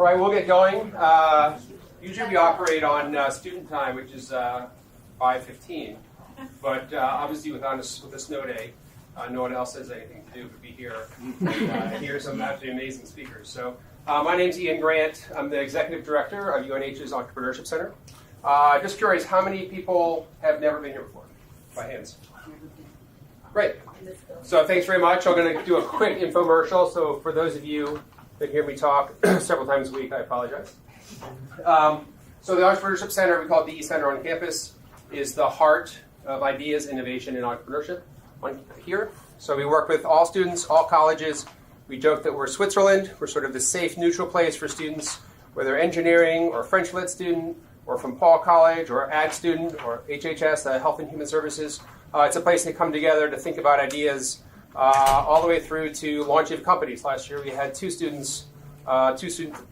All right, we'll get going. Usually we operate on student time, which is 5:15. But obviously with a snow day, no one else has anything to do but be here and hear some absolutely amazing speakers. So my name's Ian Grant. I'm the Executive Director of UNH's Entrepreneurship Center. Just curious, how many people have never been here before? By hands. Great. So thanks very much. I'm going to do a quick infomercial. So for those of you that hear me talk several times a week, I apologize. So the Entrepreneurship Center, we call it the E-Center on campus, is the heart of ideas, innovation, and entrepreneurship here. So we work with all students, all colleges. We joke that we're Switzerland. We're sort of the safe, neutral place for students, whether engineering or French lit student, or from Paul College, or ag student, or HHS, Health and Human Services. It's a place to come together to think about ideas all the way through to launching of companies. Last year we had two student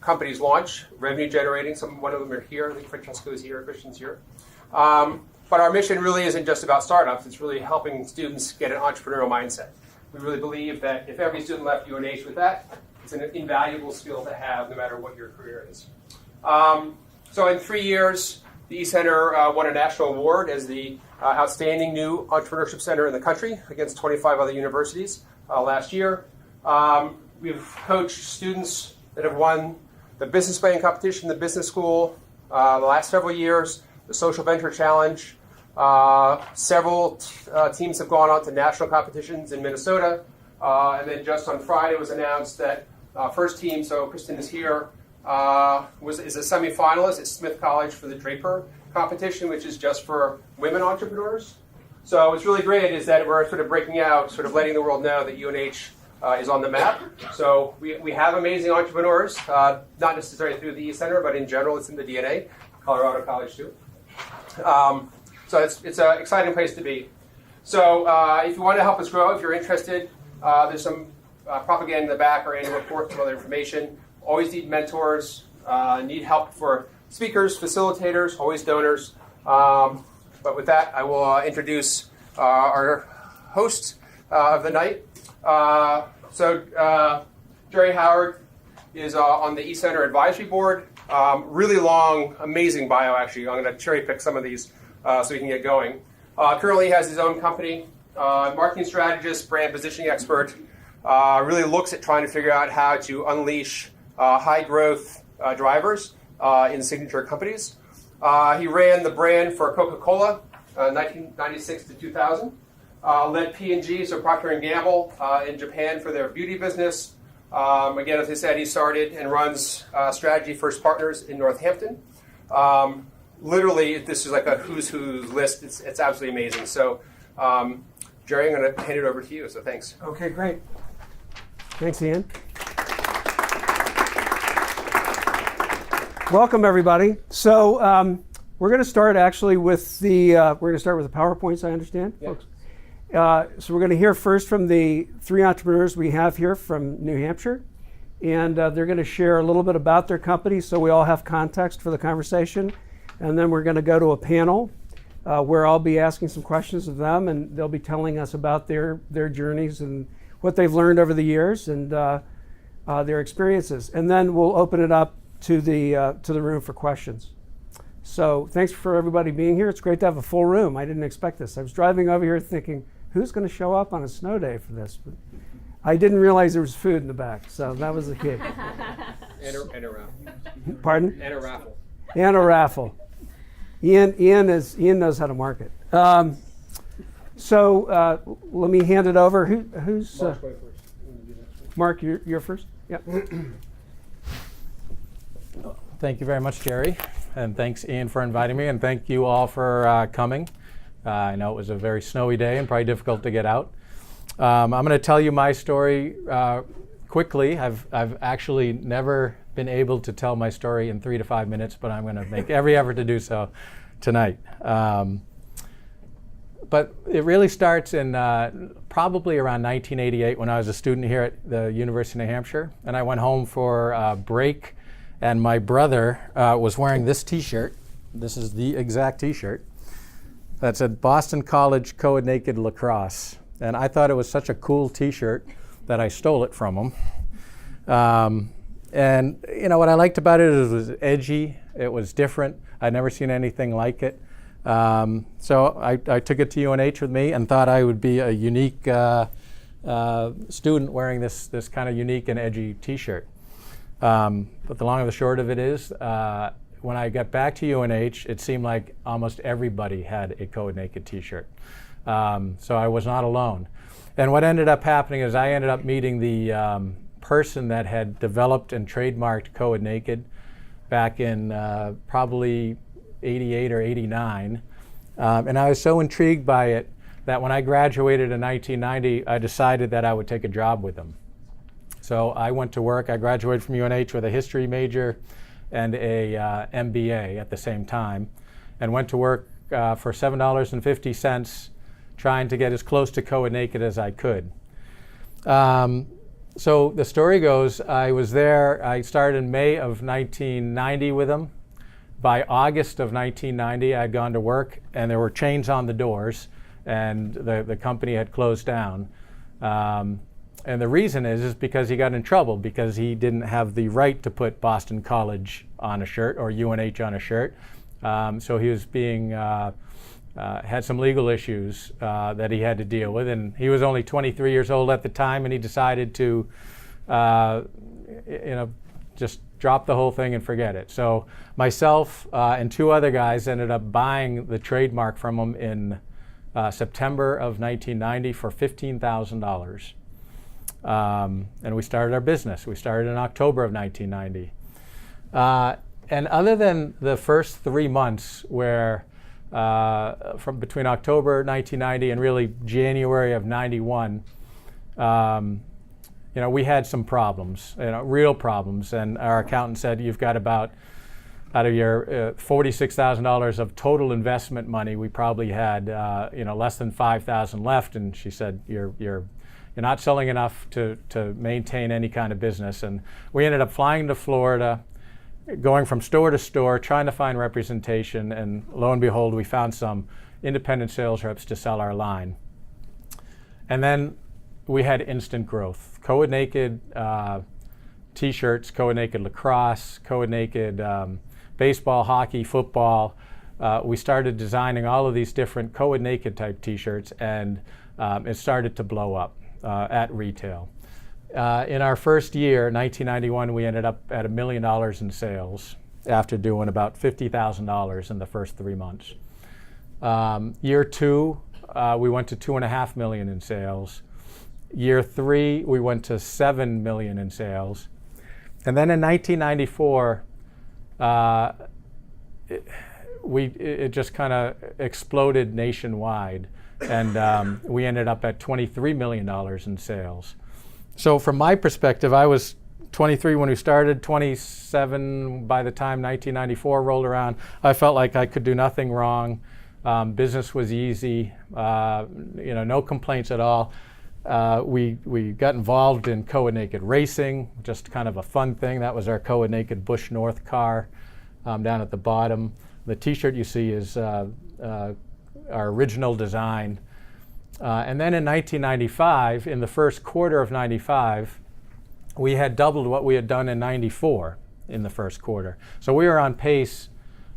companies launch, revenue generating. One of them are here. I think Francesco is here, Christian's here. But our mission really isn't just about startups. It's really helping students get an entrepreneurial mindset. We really believe that if every student left UNH with that, it's an invaluable skill to have no matter what your career is. So in 3 years, the E-Center won a national award as the outstanding new entrepreneurship center in the country against 25 other universities last year. We've coached students that have won the business planning competition, the business school, the last several years, the social venture challenge. Several teams have gone on to national competitions in Minnesota. And then just on Friday it was announced that first team, so Kristen is here, is a semifinalist at Smith College for the Draper competition, which is just for women entrepreneurs. So what's really great is that we're sort of breaking out, sort of letting the world know that UNH is on the map. So we have amazing entrepreneurs, not necessarily through the E-Center, but in general it's in the DNA, Colorado College too. So it's an exciting place to be. So if you want to help us grow, if you're interested, there's some propaganda in the back or annual reports and other information. Always need mentors, need help for speakers, facilitators, always donors. But with that, I will introduce our host of the night. So Jerry Howard is on the E-Center Advisory Board. Really long, amazing bio, actually. I'm going to cherry pick some of these so we can get going. Currently has his own company, marketing strategist, brand positioning expert, really looks at trying to figure out how to unleash high growth drivers in signature companies. He ran the brand for Coca-Cola 1996 to 2000. Led P&G, so Procter & Gamble, in Japan for their beauty business. Again, as I said, he started and runs Strategy First Partners in Northampton. Literally, this is like a who's who list. It's absolutely amazing. So, Jerry, I'm going to hand it over to you. So thanks. Okay, great. Thanks, Ian. Welcome, everybody. So we're going to start actually with the PowerPoints. I understand, yeah. Folks. So we're going to hear first from the three entrepreneurs we have here from New Hampshire, and they're going to share a little bit about their company so we all have context for the conversation. And then we're going to go to a panel where I'll be asking some questions of them, and they'll be telling us about their journeys and what they've learned over the years and their experiences. And then we'll open it up to the room for questions. So thanks for everybody being here. It's great to have a full room. I didn't expect this. I was driving over here thinking, who's going to show up on a snow day for this? But I didn't realize there was food in the back, so that was the key. And a raffle. Pardon? And a raffle. And a raffle. Ian knows how to market. So let me hand it over. Who's Mark? You're first. Yeah. Thank you very much, Jerry, and thanks, Ian, for inviting me, and thank you all for coming. I know it was a very snowy day and probably difficult to get out. I'm going to tell you my story quickly. I've actually never been able to tell my story in 3 to 5 minutes, but I'm going to make every effort to do so tonight. But it really starts in probably around 1988 when I was a student here at the University of New Hampshire, and I went home for a break, and my brother was wearing this T-shirt. This is the exact T-shirt. That's at Boston College Co-ed Naked Lacrosse, and I thought it was such a cool T-shirt that I stole it from him. And what I liked about it is it was edgy. It was different. I'd never seen anything like it. So I took it to UNH with me and thought I would be a unique student wearing this kind of unique and edgy T-shirt. But the long and the short of it is, when I got back to UNH, it seemed like almost everybody had a Code Naked T-shirt. So I was not alone. And what ended up happening is I ended up meeting the person that had developed and trademarked Code Naked back in probably 88 or 89. And I was so intrigued by it that when I graduated in 1990, I decided that I would take a job with him. So I went to work. I graduated from UNH with a history major and a MBA at the same time, and went to work for $7.50, trying to get as close to Code Naked as I could. So the story goes, I was there, I started in May of 1990 with them. By August of 1990, I'd gone to work and there were chains on the doors and the company had closed down. And the reason is because he got in trouble because he didn't have the right to put Boston College on a shirt or UNH on a shirt. So he was being, had some legal issues that he had to deal with, and he was only 23 years old at the time, and he decided to, just drop the whole thing and forget it. So myself and two other guys ended up buying the trademark from him in September of 1990 for $15,000. And we started our business. We started in October of 1990. And other than the first 3 months where from between October 1990 and really January of 91, we had some problems, real problems. And our accountant said, you've got about, out of your $46,000 of total investment money, we probably had, less than $5,000 left. And she said, you're not selling enough to maintain any kind of business. And we ended up flying to Florida, going from store to store, trying to find representation, and lo and behold, we found some independent sales reps to sell our line. And then we had instant growth. Code Naked T-shirts, Code Naked lacrosse, Code Naked baseball, hockey, football. We started designing all of these different Code Naked type T-shirts, and it started to blow up at retail. In our first year, 1991, we ended up at $1 million in sales after doing about $50,000 in the first 3 months. Year two, we went to $2.5 million in sales. Year three, we went to $7 million in sales. And then in 1994, it just kind of exploded nationwide. And we ended up at $23 million in sales. So from my perspective, I was 23 when we started, 27 by the time 1994 rolled around. I felt like I could do nothing wrong. Business was easy, no complaints at all. We got involved in Code Naked racing, just kind of a fun thing. That was our Code Naked Bush North car down at the bottom. The T-shirt you see is our original design. And then in 1995, in the first quarter of 95, we had doubled what we had done in 94 in the first quarter. So we were on pace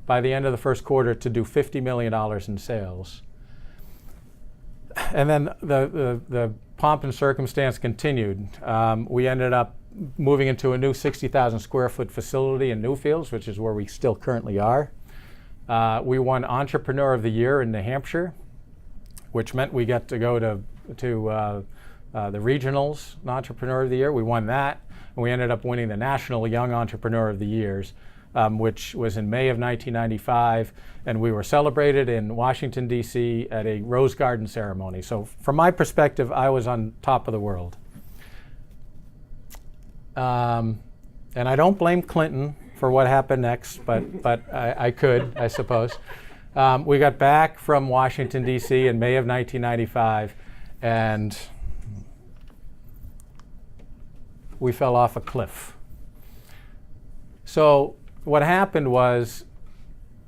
by the end of the first quarter to do $50 million in sales. And then the pomp and circumstance continued. We ended up moving into a new 60,000 square foot facility in Newfields, which is where we still currently are. We won Entrepreneur of the Year in New Hampshire, which meant we got to go to the regionals, Entrepreneur of the Year. We won that, and we ended up winning the National Young Entrepreneur of the Years, which was in May of 1995, and we were celebrated in Washington, D.C. at a Rose Garden ceremony. So from my perspective, I was on top of the world. And I don't blame Clinton for what happened next, but I could, I suppose. We got back from Washington, D.C. in May of 1995, and we fell off a cliff. So what happened was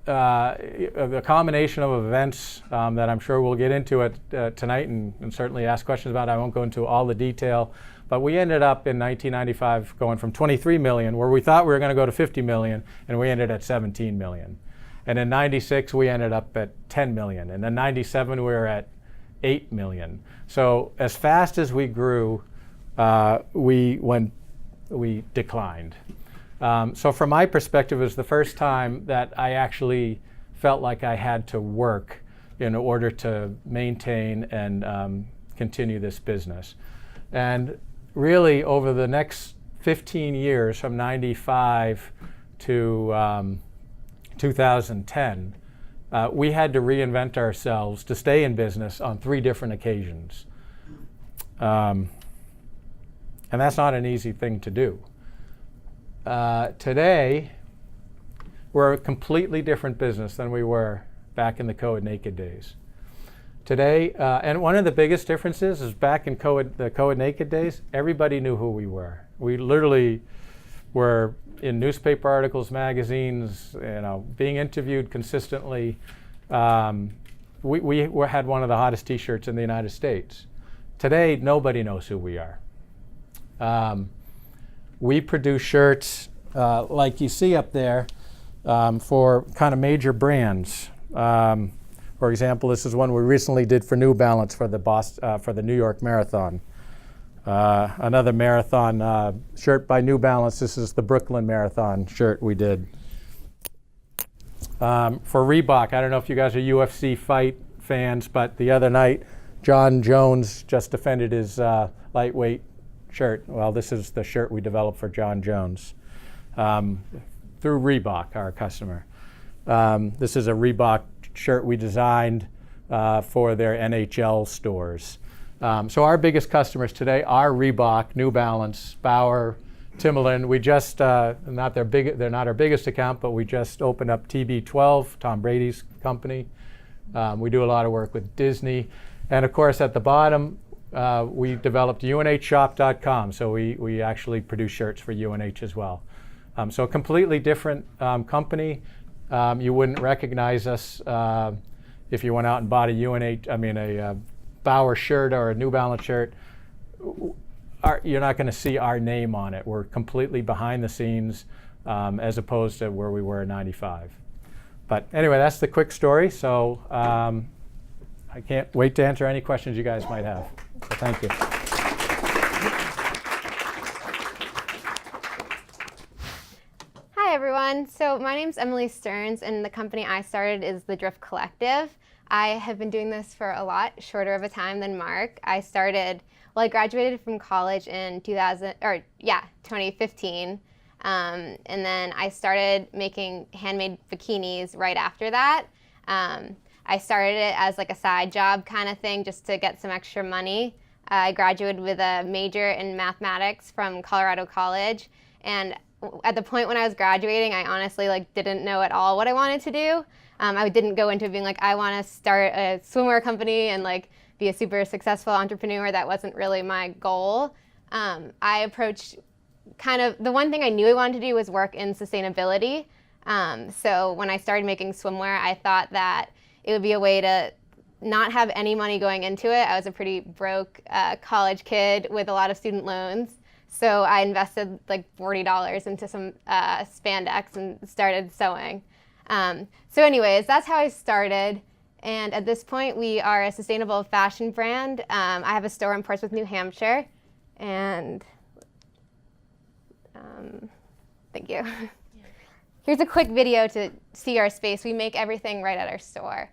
a combination of events that I'm sure we'll get into tonight and certainly ask questions about. I won't go into all the detail, but But we ended up in 1995 going from 23 million, where we thought we were going to go to 50 million, and we ended at 17 million. And in 96, we ended up at 10 million. And in 97, we were at 8 million. So as fast as we grew, we declined. So from my perspective, it was the first time that I actually felt like I had to work in order to maintain and continue this business. And really, over the next 15 years, from 95 to 2010, we had to reinvent ourselves to stay in business on 3 different occasions. And that's not an easy thing to do. Today, we're a completely different business than we were back in the Co-ed Naked days. Today, and one of the biggest differences is back in the Co-ed Naked days, everybody knew who we were. We literally were in newspaper articles, magazines, being interviewed consistently. We had one of the hottest T-shirts in the United States. Today, nobody knows who we are. We produce shirts like you see up there for kind of major brands. For example, this is one we recently did for New Balance for the New York Marathon. Another marathon shirt by New Balance. This is the Brooklyn Marathon shirt we did. For Reebok, I don't know if you guys are UFC fight fans, but the other night, John Jones just defended his lightweight shirt. Well, this is the shirt we developed for John Jones through Reebok, our customer. This is a Reebok shirt we designed for their NHL stores. So our biggest customers today are Reebok, New Balance, Bauer, Timberland. We just, they're not our biggest account, but we just opened up TB12, Tom Brady's company. We do a lot of work with Disney. And of course, at the bottom, we developed UNHshop.com. So we actually produce shirts for UNH as well. So a completely different company. You wouldn't recognize us if you went out and bought a Bauer shirt or a New Balance shirt. You're not going to see our name on it. We're completely behind the scenes as opposed to where we were in 95. But anyway, that's the quick story. So I can't wait to answer any questions you guys might have. So thank you. Hi everyone. So my name's Emily Stearns, and the company I started is the Drift Collective. I have been doing this for a lot shorter of a time than Mark. I graduated from college in 2015. And then I started making handmade bikinis right after that. I started it as like a side job kind of thing just to get some extra money. I graduated with a major in mathematics from Colorado College. And at the point when I was graduating, I honestly didn't know at all what I wanted to do. I didn't go into being like, I want to start a swimwear company and be a super successful entrepreneur. That wasn't really my goal. I approached the one thing I knew I wanted to do was work in sustainability. So when I started making swimwear, I thought that it would be a way to not have any money going into it. I was a pretty broke college kid with a lot of student loans. So I invested $40 into some spandex and started sewing. So anyways, that's how I started. And at this point, we are a sustainable fashion brand. I have a store in Portsmouth, New Hampshire. And thank you. Here's a quick video to see our space. We make everything right at our store.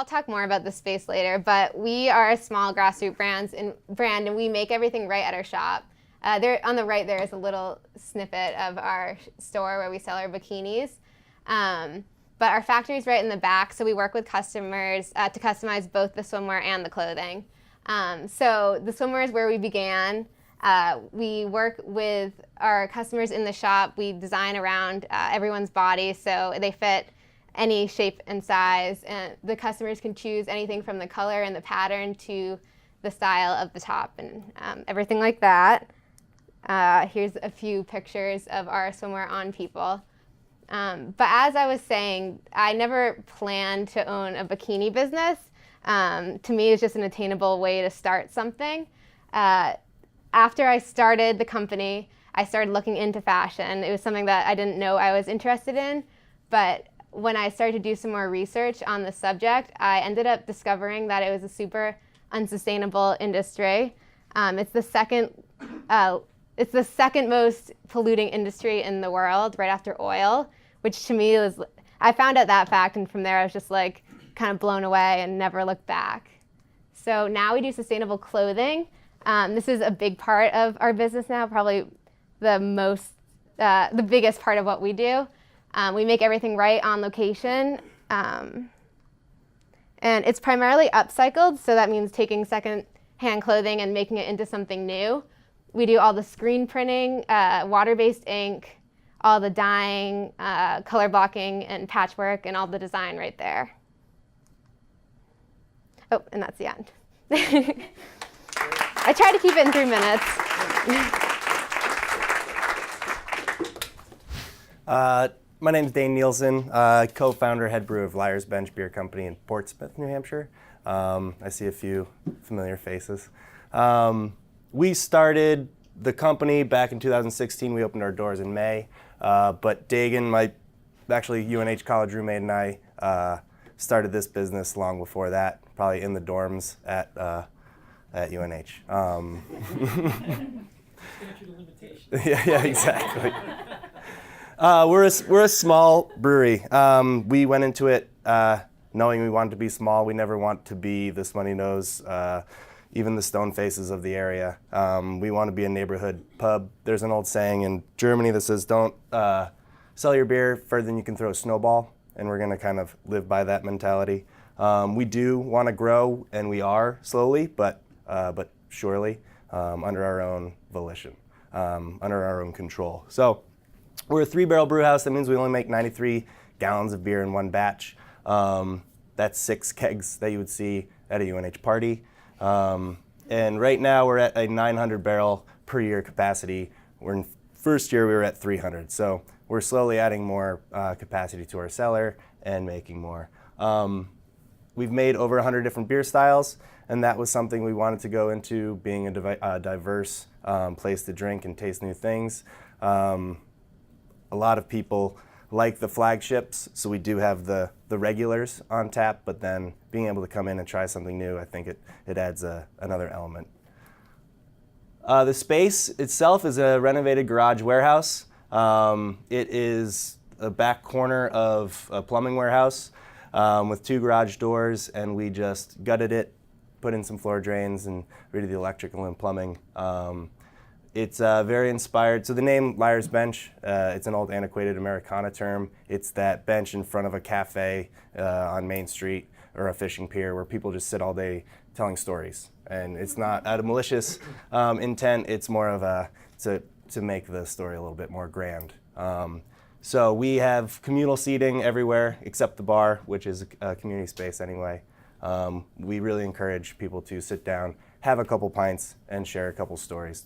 talk more about the space later, but we are a small grassroots brand, and we make everything right at our shop. There on the right, there is a little snippet of our store where we sell our bikinis. But our factory is right in the back, so we work with customers to customize both the swimwear and the clothing. So the swimwear is where we began. We work with our customers in the shop. We design around everyone's body so they fit any shape and size, and the customers can choose anything from the color and the pattern to the style of the top and everything like that. Here's a few pictures of our swimwear on people. But as I was saying, I never planned to own a bikini business. To me, it's just an attainable way to start something. After I started the company, I started looking into fashion. It was something that I didn't know I was interested in, but when I started to do some more research on the subject, I ended up discovering that it was a super unsustainable industry. It's the second most polluting industry in the world, right after oil, which to me was, I found out that fact, and from there I was just like kind of blown away and never looked back. So now we do sustainable clothing. This is a big part of our business now, probably the biggest part of what we do. We make everything right on location. And it's primarily upcycled, so that means taking second-hand clothing and making it into something new. We do all the screen printing, water-based ink, all the dyeing, color blocking, and patchwork, and all the design right there. Oh, and that's the end. I try to keep it in 3 minutes. My name is Dane Nielsen, co-founder, head brewer of Liar's Bench Beer Company in Portsmouth, New Hampshire. I see a few familiar faces. We started the company back in 2016. We opened our doors in May, but Dagan, my actually UNH college roommate, and I started this business long before that, probably in the dorms at UNH. Yeah, exactly. We're a small brewery. We went into it knowing we wanted to be small. We never want to be the Smutty Nose, even the stone faces of the area. We want to be a neighborhood pub. There's an old saying in Germany that says, don't sell your beer further than you can throw a snowball, and we're going to kind of live by that mentality. We do want to grow, and we are slowly, but surely, under our own volition, under our own control. So we're a 3-barrel brew house. That means we only make 93 gallons of beer in one batch. That's 6 kegs that you would see at a UNH party. And right now we're at a 900 barrel per year capacity. In first year we were at 300. So we're slowly adding more capacity to our cellar and making more. We've made over 100 different beer styles, and that was something we wanted to go into, being a diverse place to drink and taste new things. A lot of people like the flagships, so we do have the regulars on tap, but then being able to come in and try something new, I think it adds another element. The space itself is a renovated garage warehouse. It is a back corner of a plumbing warehouse with 2 garage doors, and we just gutted it, put in some floor drains, and redid the electrical and plumbing. It's very inspired. So the name Liar's Bench, it's an old antiquated Americana term. It's that bench in front of a cafe on Main Street or a fishing pier where people just sit all day telling stories. And it's not out of malicious intent. It's more of to make the story a little bit more grand. So we have communal seating everywhere except the bar, which is a community space anyway. We really encourage people to sit down, have a couple pints, and share a couple stories.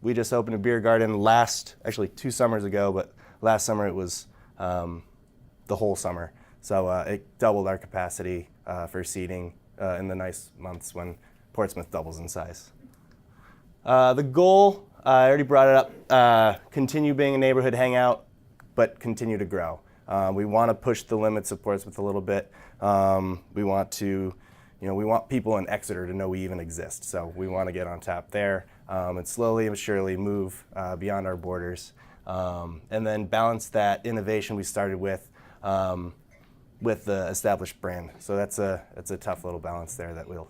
We just opened a beer garden actually 2 summers ago, but last summer it was the whole summer. So it doubled our capacity for seating in the nice months when Portsmouth doubles in size. The goal, I already brought it up, continue being a neighborhood hangout, but continue to grow. We want to push the limits of Portsmouth a little bit. We want people in Exeter to know we even exist. So we want to get on top there and slowly and surely move beyond our borders. And then balance that innovation we started with with the established brand. So that's a tough little balance there that we'll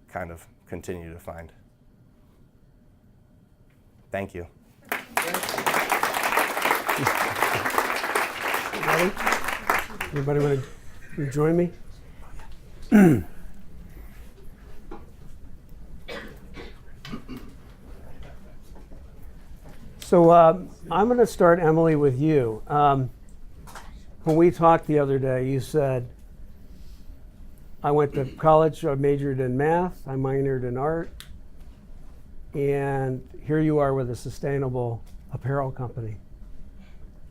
kind of continue to find. Thank you. Anybody want to join me? So I'm going to start, Emily, with you. When we talked the other day, you said, I went to college, I majored in math, I minored in art, and here you are with a sustainable apparel company.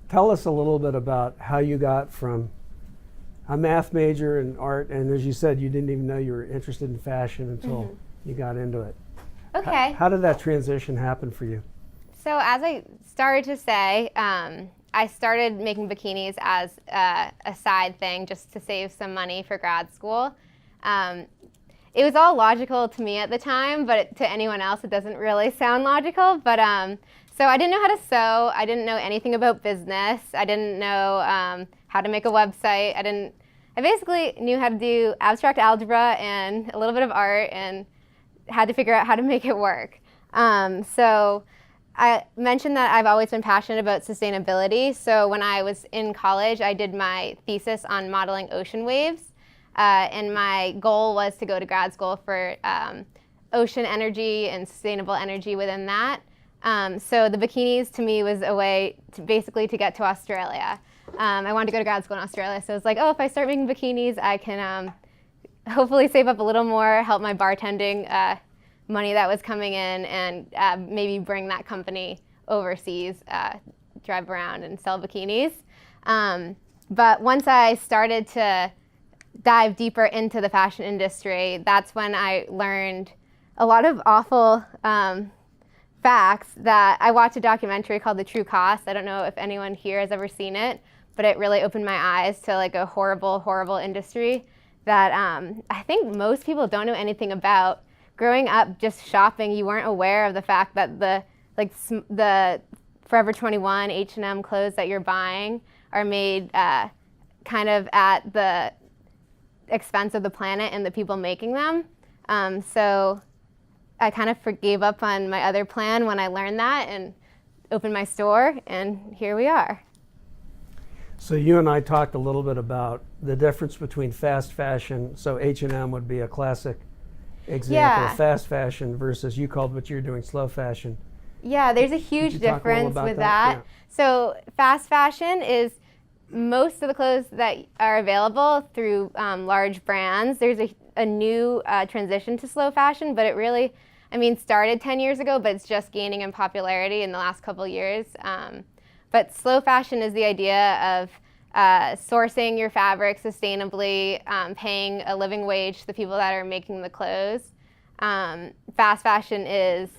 Tell us a little bit about how you got from a math major in art, and as you said, you didn't even know you were interested in fashion until you got into it. Okay. How did that transition happen for you? So as I started to say, I started making bikinis as a side thing just to save some money for grad school. It was all logical to me at the time, but to anyone else it doesn't really sound logical. But so I didn't know how to sew. I didn't know anything about business. I didn't know how to make a website. I basically knew how to do abstract algebra and a little bit of art and had to figure out how to make it work. So I mentioned that I've always been passionate about sustainability. So when I was in college, I did my thesis on modeling ocean waves. And my goal was to go to grad school for ocean energy and sustainable energy within that. So the bikinis to me was a way to basically to get to Australia. I wanted to go to grad school in Australia. So I was like, oh, if I start making bikinis, I can hopefully save up a little more, help my bartending money that was coming in, and maybe bring that company overseas, drive around and sell bikinis. But once I started to dive deeper into the fashion industry, that's when I learned a lot of awful facts. That I watched a documentary called The True Cost. I don't know if anyone here has ever seen it, but it really opened my eyes to like a horrible, horrible industry that I think most people don't know anything about. Growing up just shopping, you weren't aware of the fact that the Forever 21, H&M clothes that you're buying are made kind of at the expense of the planet and the people making them. So I kind of gave up on my other plan when I learned that and opened my store, and here we are. So you and I talked a little bit about the difference between fast fashion. So H&M would be a classic example of fast fashion versus you called what you're doing slow fashion. Yeah, there's a huge difference with that. Yeah. So fast fashion is most of the clothes that are available through large brands. There's a new transition to slow fashion, but it really, started 10 years ago, but it's just gaining in popularity in the last couple of years. But slow fashion is the idea of sourcing your fabric sustainably, paying a living wage to the people that are making the clothes. Fast fashion is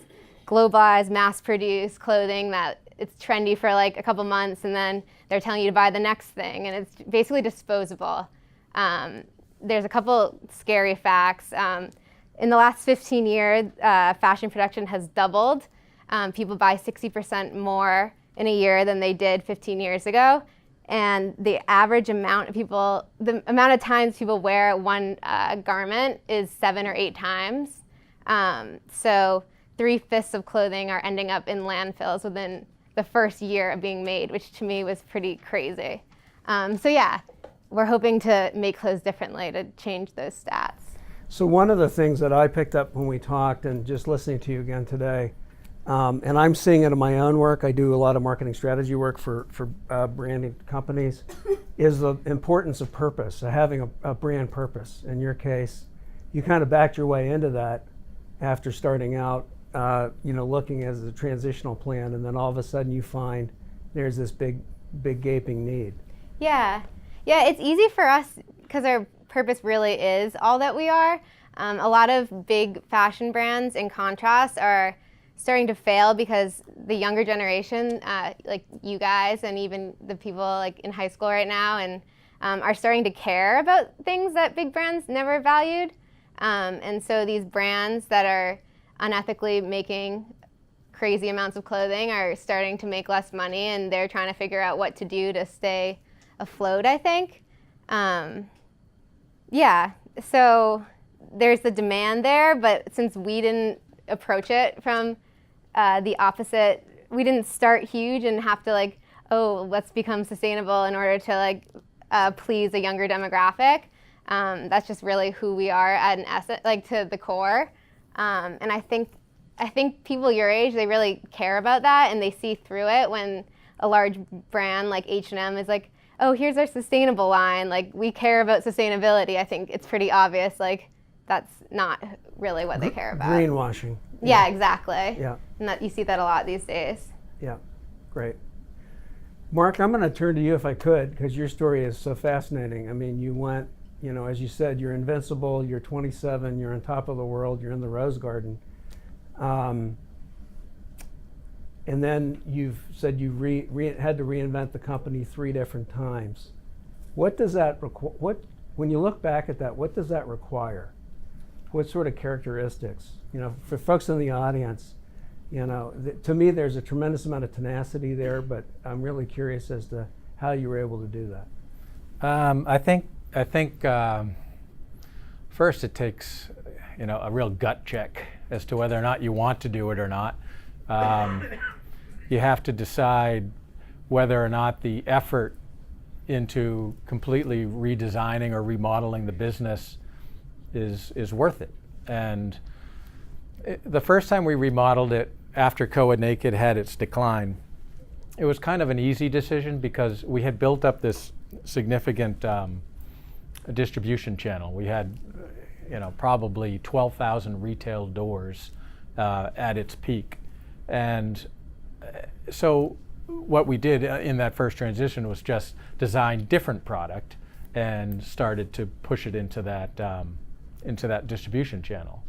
globalized, mass-produced clothing that it's trendy for like a couple months, and then they're telling you to buy the next thing, and it's basically disposable. There's a couple scary facts. In the last 15 years, fashion production has doubled. People buy 60% more in a year than they did 15 years ago. And the average amount of people, the amount of times people wear one garment is 7 or 8 times. So 3/5 of clothing are ending up in landfills within the first year of being made, which to me was pretty crazy. So yeah, we're hoping to make clothes differently to change those stats. So one of the things that I picked up when we talked, and just listening to you again today, and I'm seeing it in my own work, I do a lot of marketing strategy work for branding companies, is the importance of purpose, having a brand purpose. In your case, you kind of backed your way into that after starting out, looking as a transitional plan, and then all of a sudden you find there's this big gaping need. Yeah, it's easy for us because our purpose really is all that we are. A lot of big fashion brands, in contrast, are starting to fail because the younger generation, like you guys and even the people like in high school right now, and are starting to care about things that big brands never valued. And so these brands that are unethically making crazy amounts of clothing are starting to make less money, and they're trying to figure out what to do to stay afloat, I think. Yeah, so there's the demand there, but since we didn't approach it from the opposite, we didn't start huge and have to like, oh, let's become sustainable in order to like please a younger demographic. That's just really who we are at an essence, like to the core. And I think people your age, they really care about that, and they see through it when a large brand like H&M is like, oh, here's our sustainable line. Like, we care about sustainability. I think it's pretty obvious, like, that's not really what they care about. Greenwashing. Yeah, exactly. Yeah. And that you see that a lot these days. Yeah, great. Mark, I'm going to turn to you if I could, because your story is so fascinating. I mean, you went, you know, as you said, you're invincible, you're 27, you're on top of the world, you're in the Rose Garden. And then you've said you had to reinvent the company 3 different times. What does that when you look back at that, what does that require? What sort of characteristics? You know, for folks in the audience, you know, to me there's a tremendous amount of tenacity there, but I'm really curious as to how you were able to do that. I think first it takes, you know, a real gut check as to whether or not you want to do it or not. You have to decide whether or not the effort into completely redesigning or remodeling the business is worth it. And the first time we remodeled it after Coed Naked had its decline, it was kind of an easy decision because we had built up this significant distribution channel. We had, you know, probably 12,000 retail doors at its peak. And so what we did in that first transition was just design different product and started to push it into that distribution channel.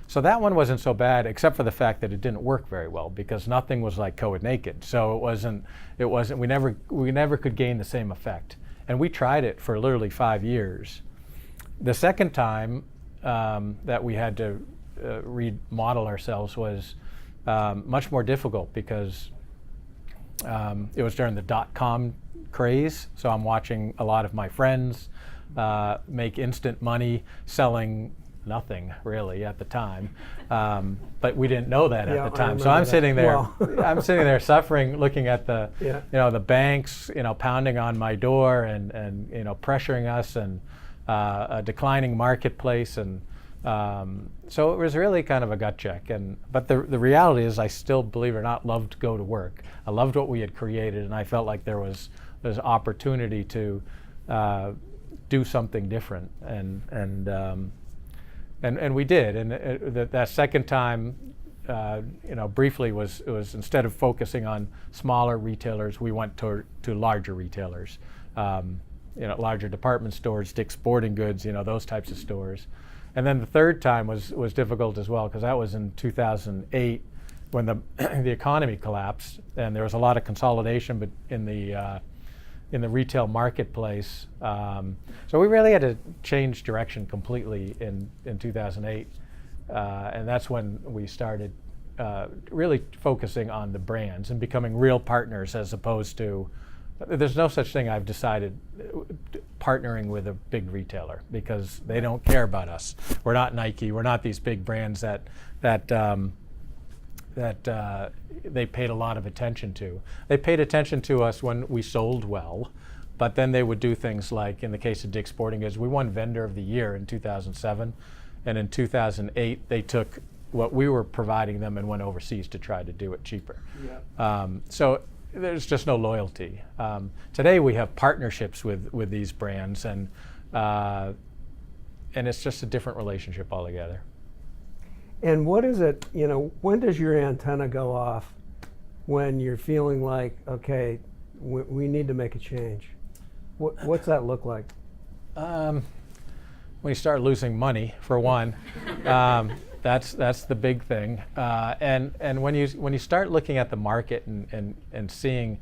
So that one wasn't so bad, except for the fact that it didn't work very well because nothing was like Coed Naked. So it wasn't. We never could gain the same effect. And we tried it for literally 5 years. The second time that we had to remodel ourselves was much more difficult because it was during the .com craze. So I'm watching a lot of my friends make instant money selling nothing really at the time, but we didn't know that at the time. So I'm sitting there, I'm sitting there suffering, looking at the, you know, the banks, you know, pounding on my door and you know, pressuring us, and a declining marketplace, and so it was really kind of a gut check. But the reality is, I still, believe it or not, loved to go to work. I loved what we had created, and I felt like there's opportunity to do something different, and we did. And that second time, you know, briefly it was instead of focusing on smaller retailers, we went to larger retailers, you know, larger department stores, Dick's Sporting Goods, you know, those types of stores. And then the third time was difficult as well, because that was in 2008 when the economy collapsed, and there was a lot of consolidation, but in the retail marketplace. So we really had to change direction completely in 2008. And that's when we started really focusing on the brands and becoming real partners, as opposed to, there's no such thing, I've decided, partnering with a big retailer, because they don't care about us. We're not Nike, we're not these big brands that they paid a lot of attention to. They paid attention to us when we sold well, but then they would do things like, in the case of Dick's Sporting Goods, we won Vendor of the Year in 2007, and in 2008 they took what we were providing them and went overseas to try to do it cheaper. So there's just no loyalty. Today we have partnerships with these brands, and it's just a different relationship altogether. And what is it, you know, when does your antenna go off when you're feeling like, okay, we need to make a change? What's that look like? When you start losing money, for one, that's the big thing. And when you start looking at the market and seeing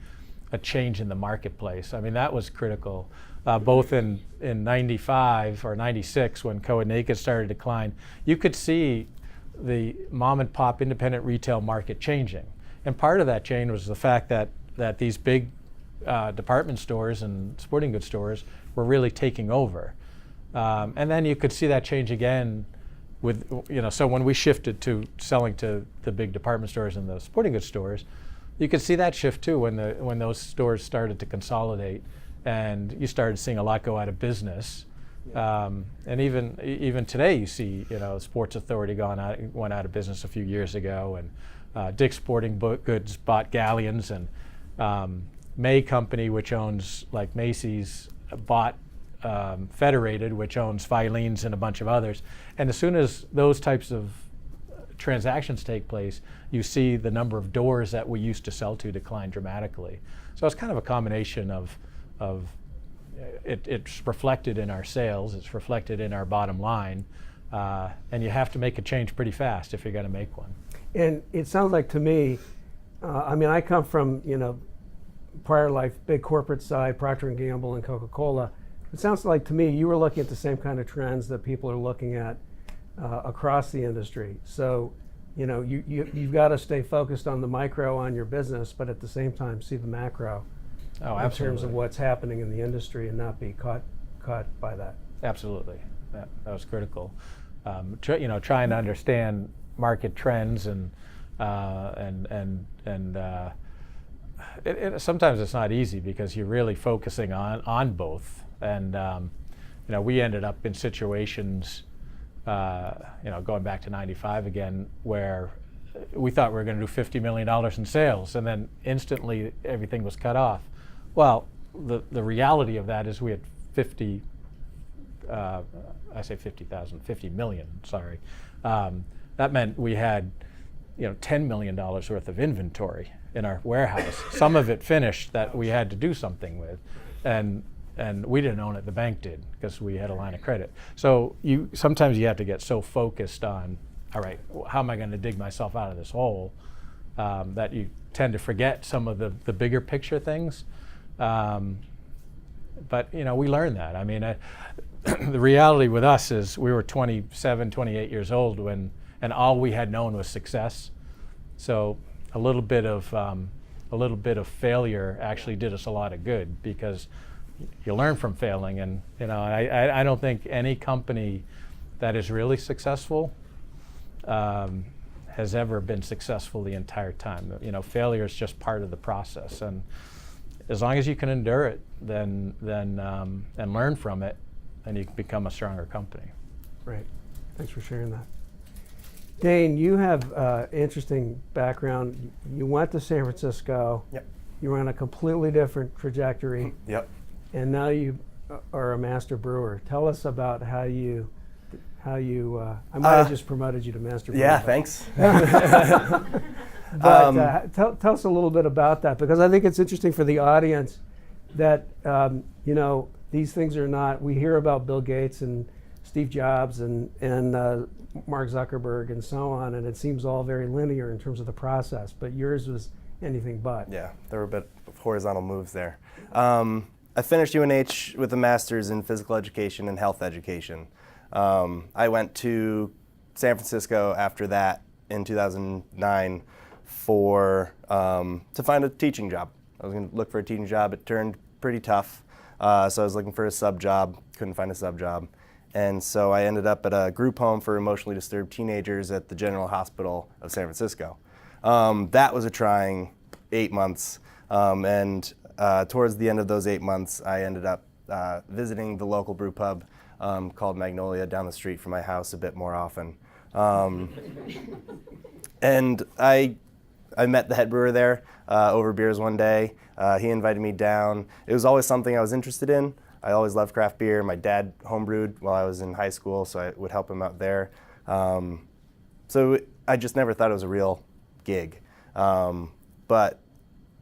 a change in the marketplace, I mean, that was critical. Both in 95 or 96, when Coed Naked started to decline, you could see the mom and pop independent retail market changing. And part of that change was the fact that these big department stores and sporting goods stores were really taking over. And then you could see that change again with, so when we shifted to selling to the big department stores and the sporting goods stores, you could see that shift too when those stores started to consolidate and you started seeing a lot go out of business. And even today you see, Sports Authority went out of business a few years ago, and Dick's Sporting Goods bought Galleons, and May Company, which owns like Macy's, bought Federated, which owns Filene's and a bunch of others. And as soon as those types of transactions take place, you see the number of doors that we used to sell to decline dramatically. So it's kind of a combination of it's reflected in our sales, it's reflected in our bottom line, and you have to make a change pretty fast if you're going to make one. And it sounds like to me, I come from, prior life, big corporate side, Procter & Gamble and Coca-Cola. It sounds like to me you were looking at the same kind of trends that people are looking at across the industry. So, you've got to stay focused on the micro on your business, but at the same time see the macro in terms of what's happening in the industry and not be caught by that. Absolutely, that was critical. Trying to understand market trends and sometimes it's not easy because you're really focusing on both. And we ended up in situations, going back to '95 again, where we thought we were going to do $50 million in sales, and then instantly everything was cut off. Well, the reality of that is we had 50 million, sorry. That meant we had, $10 million worth of inventory in our warehouse. Some of it finished that we had to do something with, and we didn't own it, the bank did, because we had a line of credit. So sometimes you have to get so focused on, all right, how am I going to dig myself out of this hole, that you tend to forget some of the bigger picture things. But we learned that. I mean, the reality with us is we were 27, 28 years old and all we had known was success. So a little bit of failure actually did us a lot of good, because you learn from failing. And I don't think any company that is really successful has ever been successful the entire time. Failure is just part of the process, and as long as you can endure it, then and learn from it, then you can become a stronger company. Right. Thanks for sharing that. Dane, you have interesting background. You went to San Francisco. Yep. You were on a completely different trajectory. Yep. And now you are a master brewer. Tell us about how you I might have just promoted you to master brewer. Yeah, thanks. But tell us a little bit about that, because I think it's interesting for the audience that these things are not. We hear about Bill Gates and Steve Jobs and Mark Zuckerberg and so on, and it seems all very linear in terms of the process. But yours was anything but. Yeah, there were a bit of horizontal moves there. I finished UNH with a master's in physical education and health education. I went to San Francisco after that in 2009 to find a teaching job. I was going to look for a teaching job. It turned pretty tough, so I was looking for a sub job. Couldn't find a sub job, and so I ended up at a group home for emotionally disturbed teenagers at the General Hospital of San Francisco. That was a trying 8 months, and towards the end of those 8 months, I ended up visiting the local brew pub called Magnolia down the street from my house a bit more often. And I met the head brewer there over beers one day. He invited me down. It was always something I was interested in. I always loved craft beer. My dad homebrewed while I was in high school, so I would help him out there. So I just never thought it was a real gig. But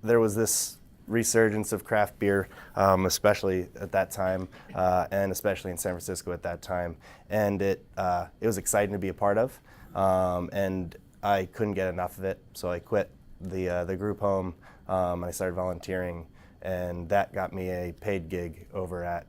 there was this resurgence of craft beer, especially at that time, and especially in San Francisco at that time. And it was exciting to be a part of. And I couldn't get enough of it, so I quit the group home. I started volunteering, and that got me a paid gig over at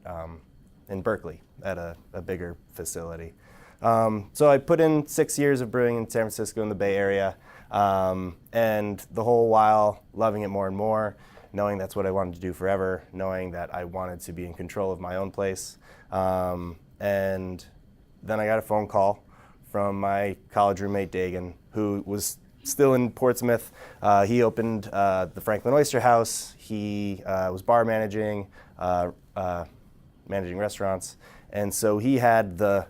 in Berkeley at a bigger facility. So I put in 6 years of brewing in San Francisco in the Bay Area, and the whole while loving it more and more. knowing that's what I wanted to do forever, knowing that I wanted to be in control of my own place. And then I got a phone call from my college roommate, Dagan, who was still in Portsmouth. He opened the Franklin Oyster House. He was bar managing, managing restaurants. And so he had the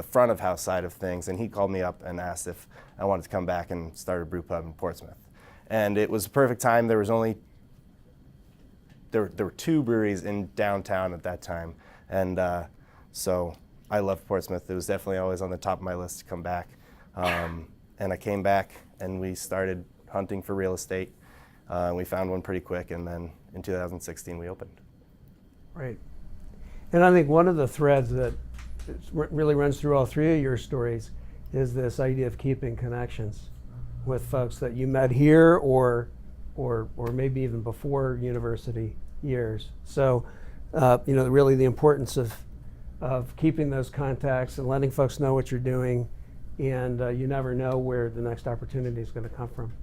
front of house side of things, and he called me up and asked if I wanted to come back and start a brew pub in Portsmouth. And it was a perfect time. There were 2 breweries in downtown at that time, and so I loved Portsmouth. It was definitely always on the top of my list to come back. And I came back, and we started hunting for real estate. We found one pretty quick, and then in 2016 we opened. Right. And I think one of the threads that really runs through all 3 of your stories is this idea of keeping connections with folks that you met here or maybe even before university years. So, really the importance of keeping those contacts and letting folks know what you're doing, and you never know where the next opportunity is going to come from.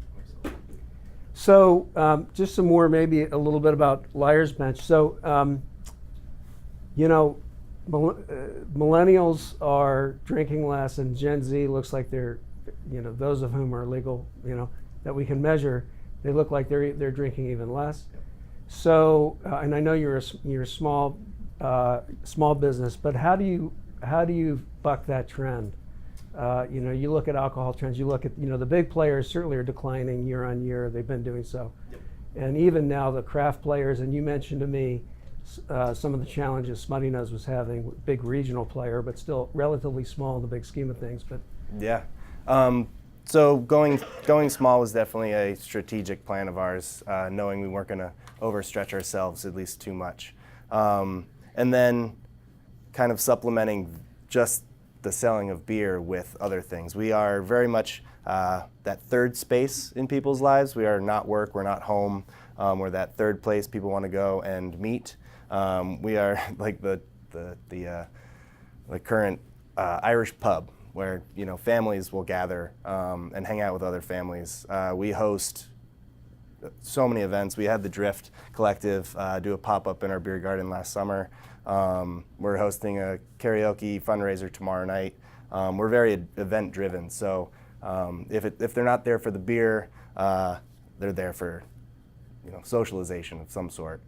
So, just some more, maybe a little bit about Liar's Bench. So, millennials are drinking less, and Gen Z looks like they're, those of whom are legal, that we can measure, they look like they're drinking even less. So, and I know you're a small business, but how do you buck that trend? You look at alcohol trends. You look at the big players certainly are declining year on year. They've been doing so, and even now the craft players. And you mentioned to me some of the challenges Smutty Nose was having, big regional player, but still relatively small in the big scheme of things. But yeah, so going small was definitely a strategic plan of ours, knowing we weren't going to overstretch ourselves at least too much, and then kind of supplementing just the selling of beer with other things. We are very much that third space in people's lives. We are not work, we're not home. We're that third place people want to go and meet. We are like the current Irish pub where families will gather and hang out with other families. We host so many events. We had the Drift Collective do a pop-up in our beer garden last summer. We're hosting a karaoke fundraiser tomorrow night. We're very event-driven, so if they're not there for the beer, they're there for socialization of some sort.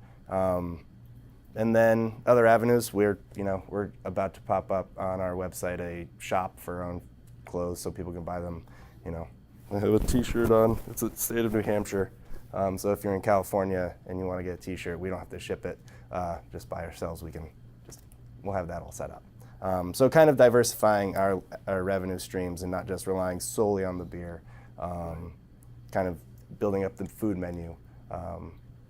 And then other avenues, we're about to pop up on our website a shop for our own clothes so people can buy them. I have a T-shirt on. It's the state of New Hampshire. So if you're in California and you want to get a T-shirt, we don't have to ship it just by ourselves. We'll have that all set up. So kind of diversifying our revenue streams and not just relying solely on the beer. Kind of building up the food menu,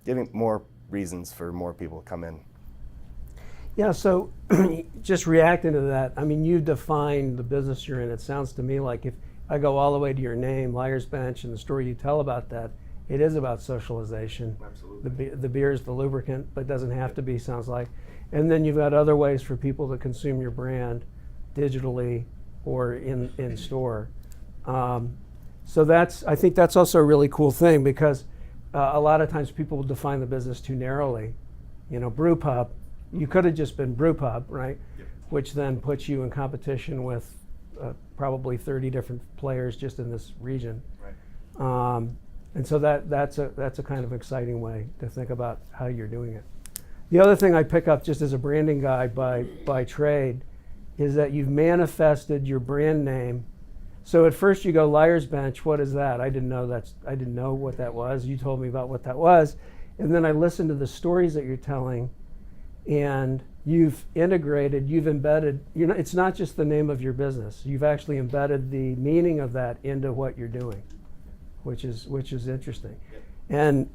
giving more reasons for more people to come in. yeah, so just reacting to that, I mean, you defined the business you're in. It sounds to me like if I go all the way to your name, Liar's Bench, and the story you tell about that, it is about socialization. Absolutely. The beer is the lubricant, but doesn't have to be, sounds like. And then you've got other ways for people to consume your brand digitally or in store. So I think that's also a really cool thing, because a lot of times people will define the business too narrowly. Brew pub, you could have just been brew pub, right? Yep. Which then puts you in competition with probably 30 different players just in this region. Right. And so that's a kind of exciting way to think about how you're doing it. The other thing I pick up just as a branding guy by trade is that you've manifested your brand name. So at first you go Liar's Bench. What is that? I didn't know what that was. You told me about what that was, and then I listened to the stories that you're telling, and you've integrated, you've embedded. It's not just the name of your business. You've actually embedded the meaning of that into what you're doing, which is interesting. And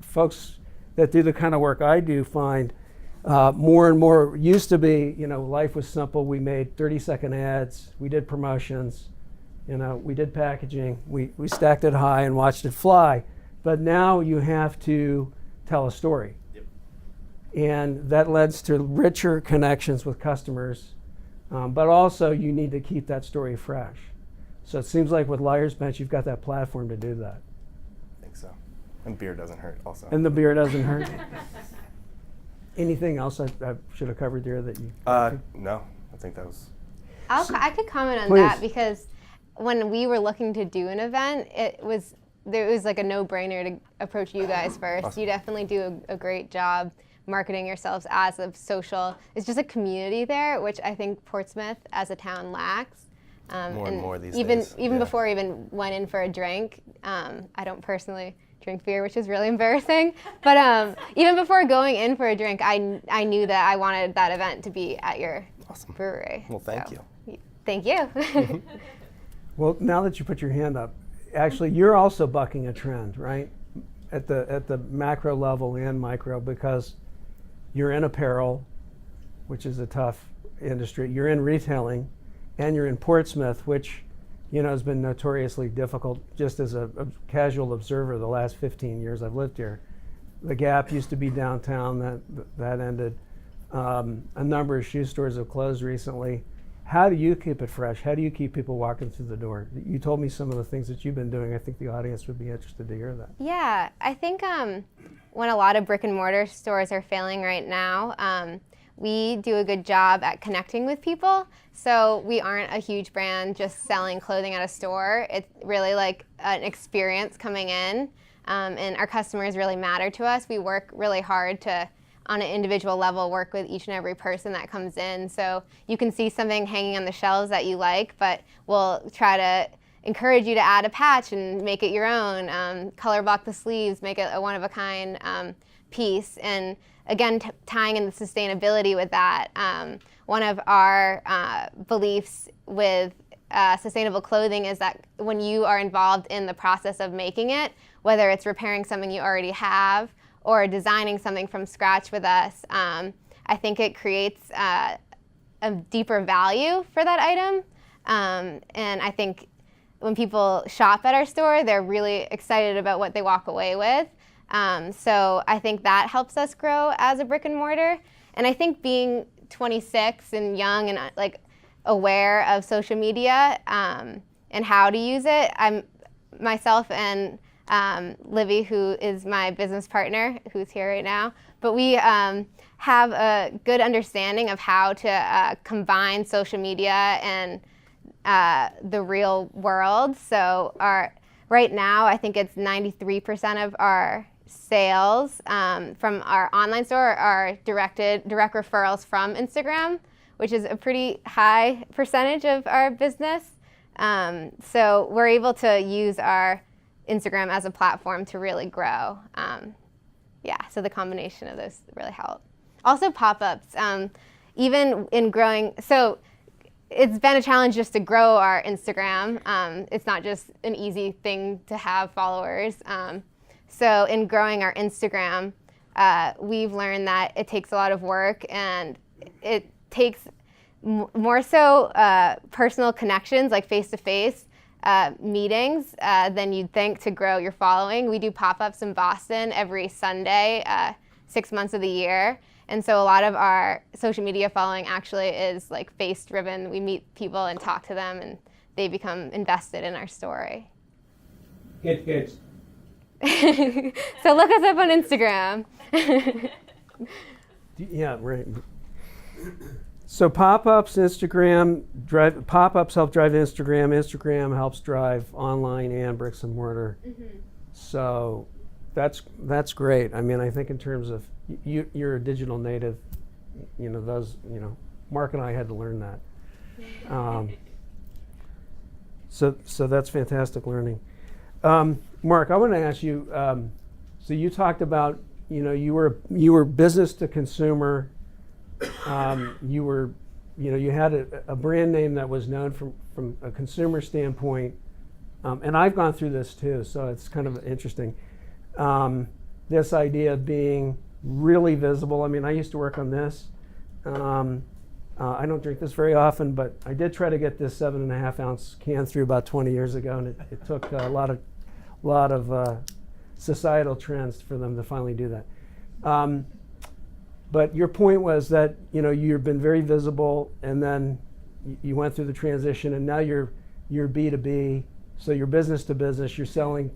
folks that do the kind of work I do find more and more, used to be, life was simple. We made 30-second ads, we did promotions, we did packaging, we stacked it high and watched it fly. But now you have to tell a story. Yep. And that leads to richer connections with customers, but also you need to keep that story fresh. So it seems like with Liar's Bench, you've got that platform to do that. I think so. And beer doesn't hurt also. And the beer doesn't hurt. Anything else I should have covered there that you? No, I think that was. I could comment on Please. that because when we were looking to do an event, it was like a no-brainer to approach you guys first. Awesome. You definitely do a great job marketing yourselves as a social. It's just a community there, which I think Portsmouth as a town lacks. More and more these even days, Even yeah. before I even went in for a drink, I don't personally drink beer, which is really embarrassing. But even before going in for a drink, I knew that I wanted that event to be at your Awesome. brewery. Well, thank you. Thank you. Well, now that you put your hand up, actually, you're also bucking a trend, right? At the macro level and micro, because you're in apparel, which is a tough industry. You're in retailing, and you're in Portsmouth, which has been notoriously difficult. Just as a casual observer, the last 15 years I've lived here, the Gap used to be downtown. That ended. A number of shoe stores have closed recently. How do you keep it fresh? How do you keep people walking through the door? You told me some of the things that you've been doing. I think the audience would be interested to hear that. Yeah, I think when a lot of brick and mortar stores are failing right now, we do a good job at connecting with people. So we aren't a huge brand just selling clothing at a store. It's really like an experience coming in, and our customers really matter to us. We work really hard to, on an individual level, work with each and every person that comes in. So you can see something hanging on the shelves that you like, but we'll try to encourage you to add a patch and make it your own, color block the sleeves, make it a one-of-a-kind piece. And again, tying in the sustainability with that, one of our beliefs with sustainable clothing is that when you are involved in the process of making it, whether it's repairing something you already have or designing something from scratch with us, I think it creates a deeper value for that item. And I think when people shop at our store, they're really excited about what they walk away with. So I think that helps us grow as a brick and mortar. And I think being 26 and young and like aware of social media and how to use it, myself and Livy, who is my business partner, who's here right now, but we have a good understanding of how to combine social media and the real world. So right now, I think it's 93% of our sales from our online store are direct referrals from Instagram, which is a pretty high percentage of our business. So we're able to use our Instagram as a platform to really grow. So the combination of those really help. Also pop-ups, even in growing, so it's been a challenge just to grow our Instagram. It's not just an easy thing to have followers. So in growing our Instagram, we've learned that it takes a lot of work, and it takes more so personal connections, like face-to-face meetings than you'd think to grow your following. We do pop-ups in Boston every Sunday, 6 months of the year. And so a lot of our social media following actually is like face-driven. We meet people and talk to them, and they become invested in our story. Good. So look us up on Instagram. Yeah, right. So pop-ups, Instagram, pop-ups help drive Instagram. Instagram helps drive online and bricks and mortar. Mm-hmm. So that's great. I mean, I think in terms of you're a digital native. Mark and I had to learn that. So that's fantastic learning. Mark, I want to ask you. So you talked about you were business to consumer. You had a brand name that was known from a consumer standpoint, and I've gone through this too, so it's kind of interesting. This idea of being really visible. I mean, I used to work on this. I don't drink this very often, but I did try to get this 7.5 ounce can through about 20 years ago, and it took a lot of societal trends for them to finally do that. But your point was that you've been very visible, and then you went through the transition, and now you're B2B, so you're business to business. You're selling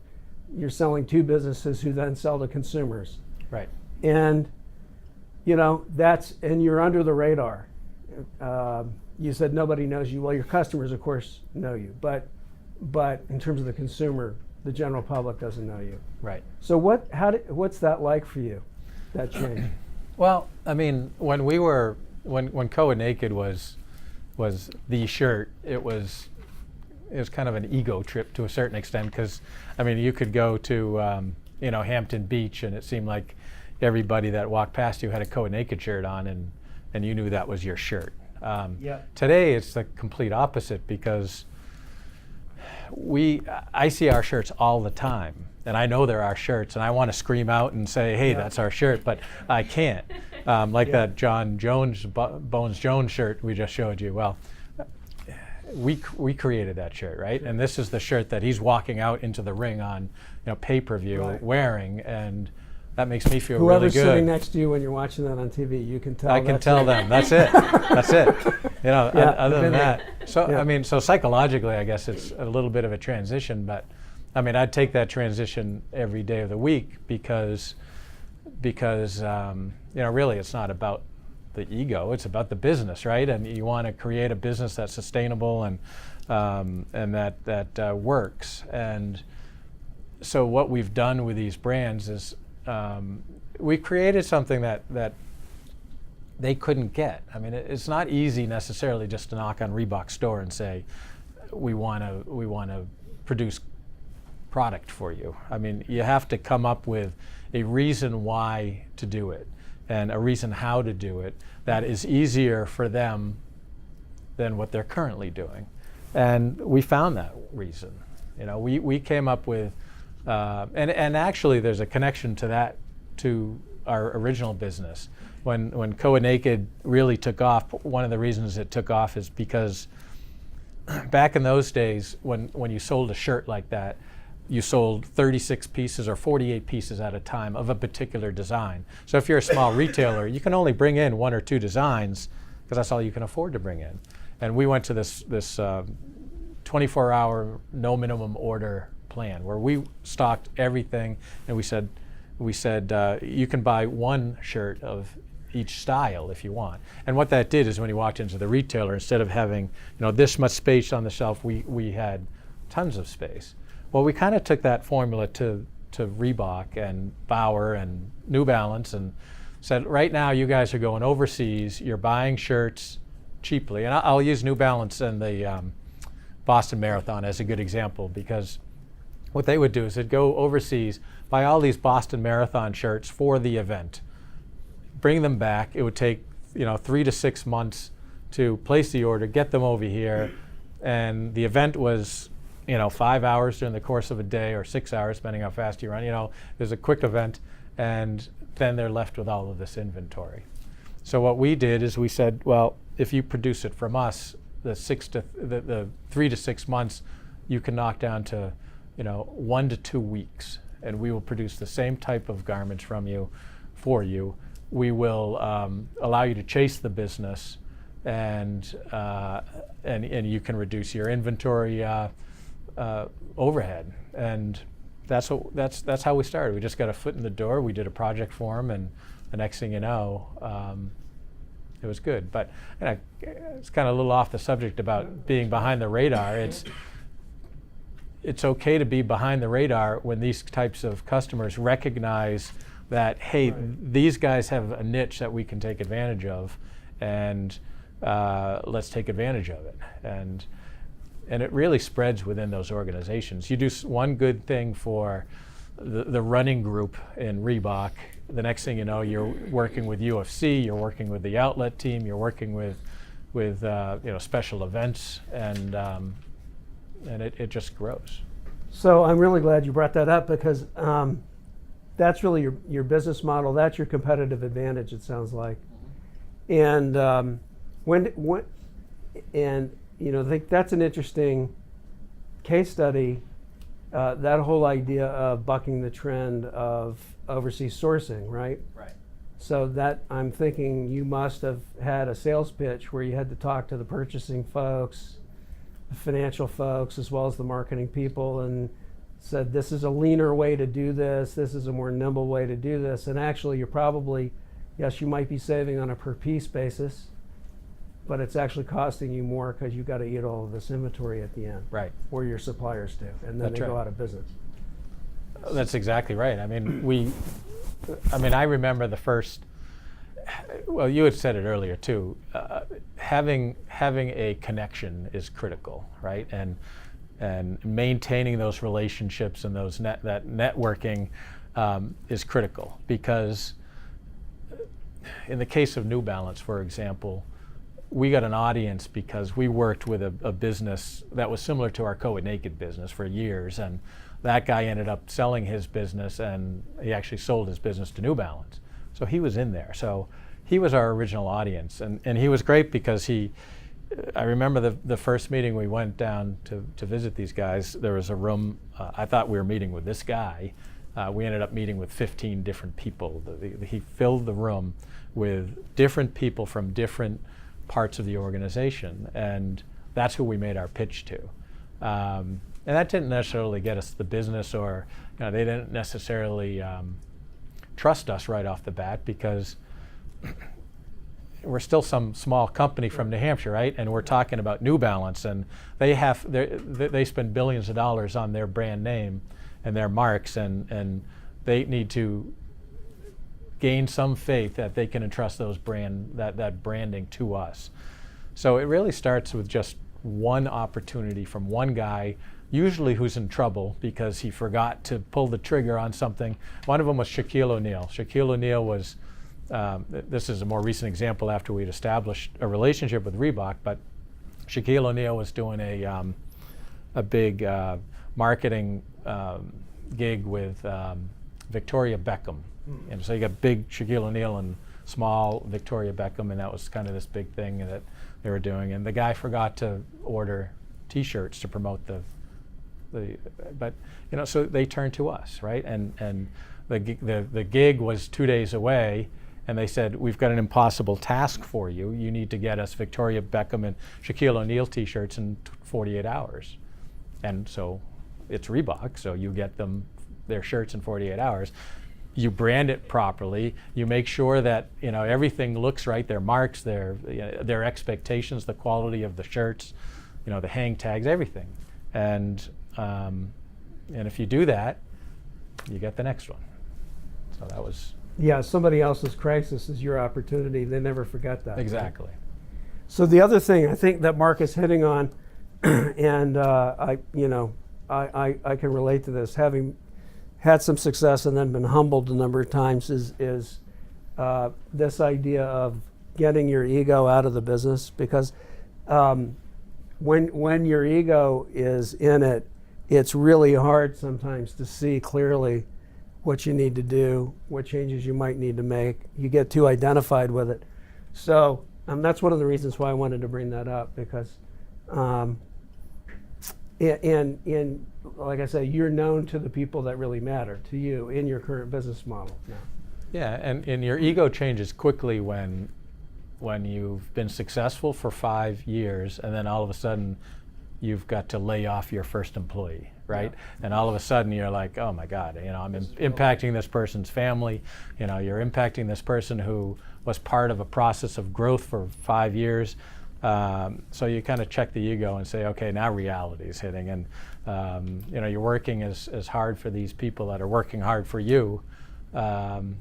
you're selling to businesses who then sell to consumers. Right. And, you know, and you're under the radar. You said nobody knows you. Well, your customers, of course, know you. But in terms of the consumer, the general public doesn't know you. Right. So what's that like for you, that change? Well, I mean, when Coa Naked was the shirt, it was kind of an ego trip to a certain extent, because, I mean, you could go to Hampton Beach, and it seemed like everybody that walked past you had a Coa Naked shirt on, and you knew that was your shirt. Today, it's the complete opposite, because I see our shirts all the time, and I know they're our shirts, and I want to scream out and say, hey, that's our shirt, but I can't. That John Jones, Bones Jones shirt we just showed you. Well, we created that shirt, right? And this is the shirt that he's walking out into the ring on, pay-per-view wearing, and that makes me feel Whoever's really good. sitting next to you when you're watching that on TV, you can tell. I can tell them. That's it. That's it. Other than that. So, Yeah. I mean, so psychologically, I guess it's a little bit of a transition, but I mean, I'd take that transition every day of the week because really it's not about the ego, it's about the business, right? And you want to create a business that's sustainable and that works. And so what we've done with these brands is we created something that they couldn't get. I mean, it's not easy necessarily just to knock on Reebok's door and say, we want to produce product for you. I mean, you have to come up with a reason why to do it and a reason how to do it that is easier for them than what they're currently doing. And we found that reason. We came up with, and actually there's a connection to that, to our original business. When Coa Naked really took off, one of the reasons it took off is because back in those days, when you sold a shirt like that, you sold 36 pieces or 48 pieces at a time of a particular design. So if you're a small retailer, you can only bring in 1 or 2 designs because that's all you can afford to bring in. And we went to this 24-hour no minimum order plan where we stocked everything, and we said you can buy 1 shirt of each style if you want. And what that did is when you walked into the retailer, instead of having this much space on the shelf, we had tons of space. Well, we kind of took that formula to Reebok and Bauer and New Balance and said, right now you guys are going overseas, you're buying shirts cheaply. And I'll use New Balance and the Boston Marathon as a good example, because what they would do is they'd go overseas, buy all these Boston Marathon shirts for the event, bring them back. It would take 3 to 6 months to place the order, get them over here, and the event was 5 hours during the course of a day, or 6 hours, depending how fast you run. There's a quick event, and then they're left with all of this inventory. So what we did is we said, well, if you produce it from us, the 3 to 6 months, you can knock down to 1 to 2 weeks, and we will produce the same type of garments from you, for you. We will allow you to chase the business, and you can reduce your inventory overhead. And that's how we started. We just got a foot in the door. We did a project for them, and the next thing you know, it was good. But it's kind of a little off the subject about being behind the radar. It's okay to be behind the radar when these types of customers recognize that, hey, these guys have a niche that we can take advantage of, and let's take advantage of it. And it really spreads within those organizations. You do one good thing for the running group in Reebok, the next thing you know, you're working with UFC, you're working with the outlet team, you're working with special events, and it just grows. So I'm really glad you brought that up, because that's really your business model. That's your competitive advantage, it sounds like. And I think that's an interesting case study. That whole idea of bucking the trend of overseas sourcing, right? Right. So that, I'm thinking you must have had a sales pitch where you had to talk to the purchasing folks, the financial folks, as well as the marketing people, and said this is a leaner way to do this is a more nimble way to do this, and actually you're probably, yes, you might be saving on a per piece basis, but it's actually costing you more because you got to eat all of this inventory at the end, Right. or your suppliers do, and then That's they go right. out of business. That's exactly right. I mean, I remember the first. Well, you had said it earlier too. Having a connection is critical, right? And maintaining those relationships and that networking is critical, because in the case of New Balance, for example, we got an audience because we worked with a business that was similar to our Coed Naked business for years, and that guy ended up selling his business, and he actually sold his business to New Balance. So he was in there. So he was our original audience, and he was great because I remember the first meeting we went down to visit these guys. There was a room, I thought we were meeting with this guy. We ended up meeting with 15 different people. He filled the room with different people from different parts of the organization, and that's who we made our pitch to. And that didn't necessarily get us the business, or they didn't necessarily trust us right off the bat, because we're still some small company from New Hampshire, right? And we're talking about New Balance, and they spend billions of dollars on their brand name and their marks, and they need to gain some faith that they can entrust that branding to us. So it really starts with just one opportunity from one guy, usually who's in trouble because he forgot to pull the trigger on something. One of them was Shaquille O'Neal. Shaquille O'Neal was, this is a more recent example after we'd established a relationship with Reebok, but Shaquille O'Neal was doing a big marketing gig with Victoria Beckham. And so you got big Shaquille O'Neal and small Victoria Beckham, and that was kind of this big thing that they were doing. And the guy forgot to order T-shirts to promote but so they turned to us, right? And the gig was 2 days away, and they said, we've got an impossible task for you. You need to get us Victoria Beckham and Shaquille O'Neal T-shirts in 48 hours. And so it's Reebok, so you get them their shirts in 48 hours. You brand it properly. You make sure that everything looks right. Their marks, their expectations, the quality of the shirts, the hang tags, everything. And if you do that, you get the next one. So that was Somebody else's crisis is your opportunity. They never forget that. exactly. Right? So the other thing I think that Mark is hitting on, and I can relate to this, having had some success and then been humbled a number of times, is this idea of getting your ego out of the business, because when your ego is in it, it's really hard sometimes to see clearly what you need to do, what changes you might need to make. You get too identified with it. So that's one of the reasons why I wanted to bring that up, because in like I say, you're known to the people that really matter to you in your current business model now. Yeah, and your ego changes quickly when you've been successful for 5 years, and then all of a sudden you've got to lay off your first employee, right? Yeah. And all of a sudden you're like, oh my God, I'm impacting this person's family. You're impacting this person who was part of a process of growth for 5 years. So you kind of check the ego and say, okay, now reality is hitting, and you're working as hard for these people that are working hard for you, and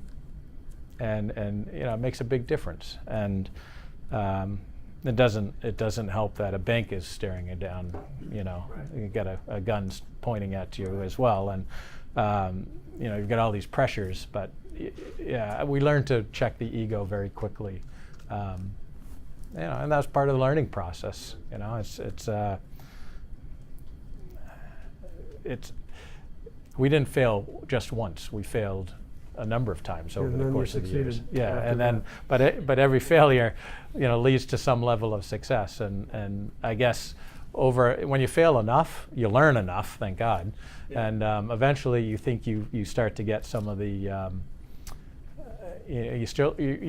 it makes a big difference. And it doesn't help that a bank is staring you down. Right. You got a gun pointing at you as well, and you've got all these pressures. But we learn to check the ego very quickly. And that's part of the learning process. We didn't fail just once. We failed a number of times over the course of the years. Yeah, and then, but every failure, leads to some level of success. And I guess when you fail enough, you learn enough. Thank God. Yeah. And eventually, you think you start to get some of the. You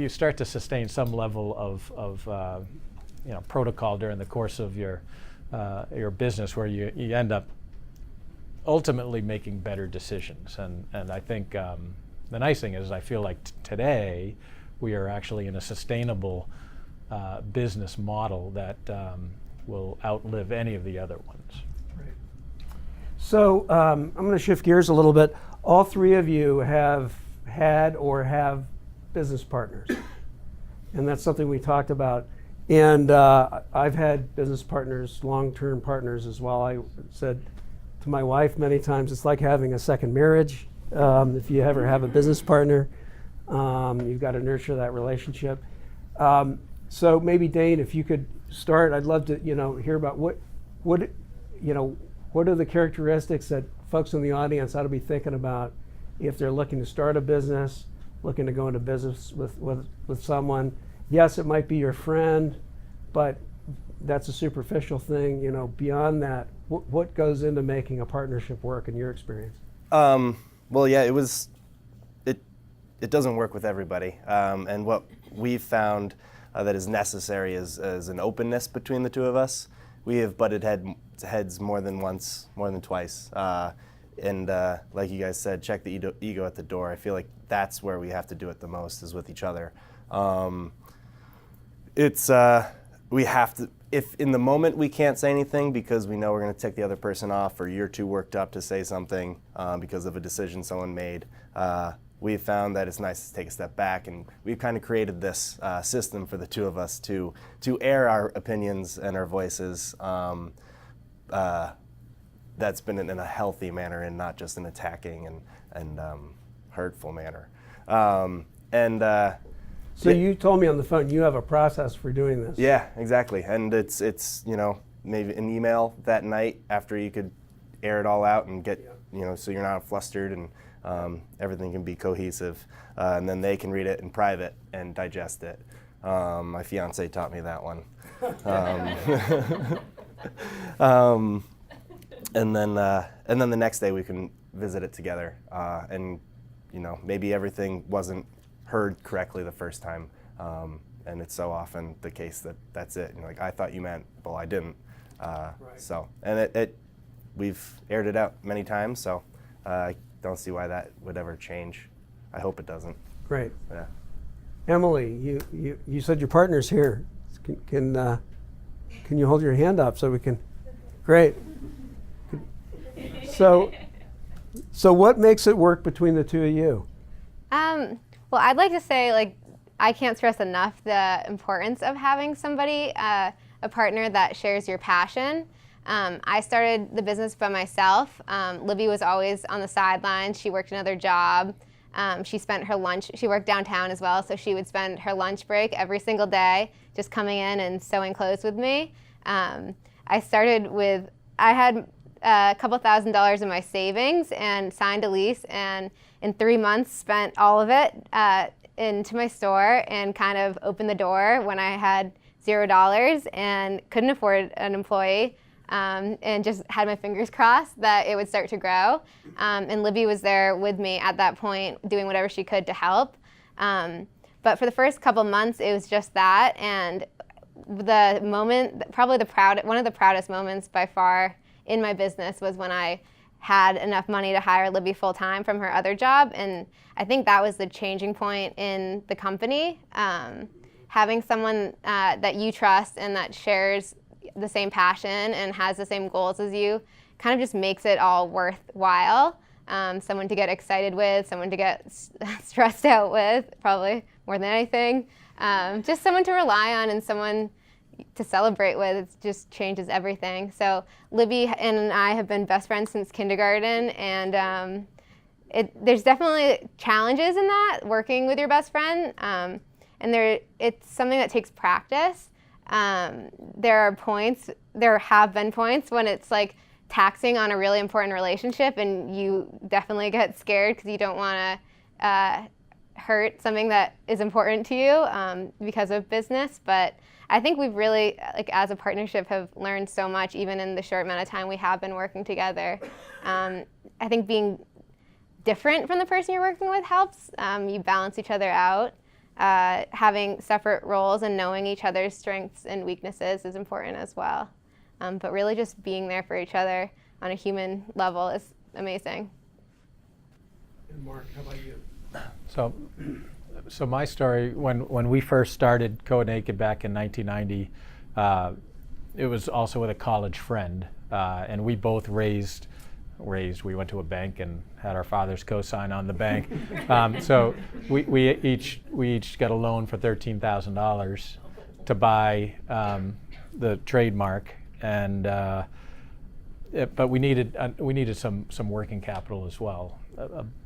start to sustain some level of protocol during the course of your business, where you end up ultimately making better decisions. And I think the nice thing is I feel like today we are actually in a sustainable business model that will outlive any of the other ones. So I'm going to shift gears a little bit. All three of you have had or have business partners, and that's something we talked about. And I've had business partners, long-term partners as well. I said to my wife many times, it's like having a second marriage. If you ever have a business partner, you've got to nurture that relationship. So maybe Dane, if you could start, I'd love to hear about what are the characteristics that folks in the audience ought to be thinking about if they're looking to start a business, looking to go into business with someone. Yes, it might be your friend, but that's a superficial thing. Beyond that, what goes into making a partnership work in your experience? Well, yeah, it doesn't work with everybody. And what we've found that is necessary is an openness between the two of us. We have butted heads more than once, more than twice. And like you guys said, check the ego at the door. I feel like that's where we have to do it the most, is with each other. We have to, if in the moment we can't say anything because we know we're going to tick the other person off, or you're too worked up to say something because of a decision someone made, we've found that it's nice to take a step back, and we've kind of created this system for the two of us to air our opinions and our voices. That's been in a healthy manner and not just an attacking and hurtful manner. So you told me on the phone you have a process for doing this. Yeah, exactly. And it's maybe an email that night after you could air it all out and get so you're not flustered and everything can be cohesive, and then they can read it in private and digest it. My fiance taught me that one. And then the next day we can visit it together, and maybe everything wasn't heard correctly the first time, and it's so often the case that's it. Like, I thought you meant, well, I didn't. Right. So, and we've aired it out many times, so I don't see why that would ever change. I hope it doesn't. Great. Yeah. Emily, you said your partner's here. Can you hold your hand up so we can? Great. So what makes it work between the two of you? Well, I'd like to say, I can't stress enough the importance of having somebody, a partner that shares your passion. I started the business by myself. Libby was always on the sidelines. She worked another job. She worked downtown as well, so she would spend her lunch break every single day just coming in and sewing clothes with me. I had a couple $1,000s in my savings and signed a lease, and in 3 months spent all of it into my store and kind of opened the door when I had $0 and couldn't afford an employee, and just had my fingers crossed that it would start to grow. And Libby was there with me at that point, doing whatever she could to help. But for the first couple months, it was just that. And the moment, probably one of the proudest moments by far in my business was when I had enough money to hire Libby full-time from her other job. And I think that was the changing point in the company. Having someone that you trust and that shares the same passion and has the same goals as you kind of just makes it all worthwhile. Someone to get excited with, someone to get stressed out with, probably more than anything. Just someone to rely on and someone to celebrate with. It just changes everything. So Libby and I have been best friends since kindergarten, and there's definitely challenges in that, working with your best friend, and it's something that takes practice. There have been points when it's taxing on a really important relationship, and you definitely get scared because you don't want to hurt something that is important to you because of business. But I think we've really, as a partnership, have learned so much, even in the short amount of time we have been working together. I think being different from the person you're working with helps. You balance each other out. Having separate roles and knowing each other's strengths and weaknesses is important as well. But really just being there for each other on a human level is amazing. And Mark, how about you? So my story, when we first started Code Naked back in 1990, it was also with a college friend, and we both raised. We went to a bank and had our father's co-sign on the bank. So we each got a loan for $13,000 to buy the trademark, and but we needed some working capital as well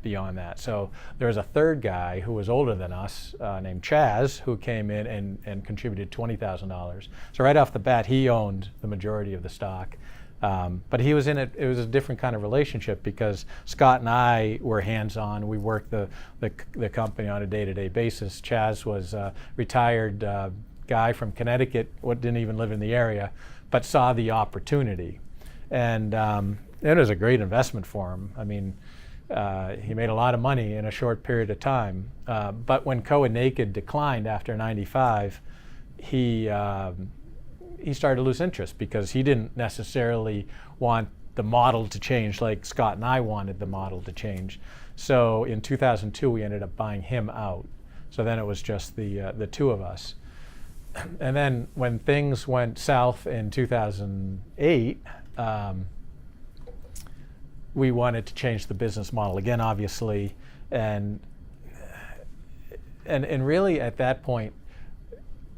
beyond that. So there was a third guy who was older than us named Chaz, who came in and contributed $20,000. So right off the bat, he owned the majority of the stock. But he was in it. It was a different kind of relationship because Scott and I were hands-on. We worked the company on a day-to-day basis. Chaz was a retired guy from Connecticut, didn't even live in the area, but saw the opportunity, and it was a great investment for him. I mean, he made a lot of money in a short period of time. But when Coa Naked declined after '95, he started to lose interest because he didn't necessarily want the model to change like Scott and I wanted the model to change. So in 2002, we ended up buying him out. So then it was just the two of us. And then when things went south in 2008, we wanted to change the business model again, obviously. And really at that point,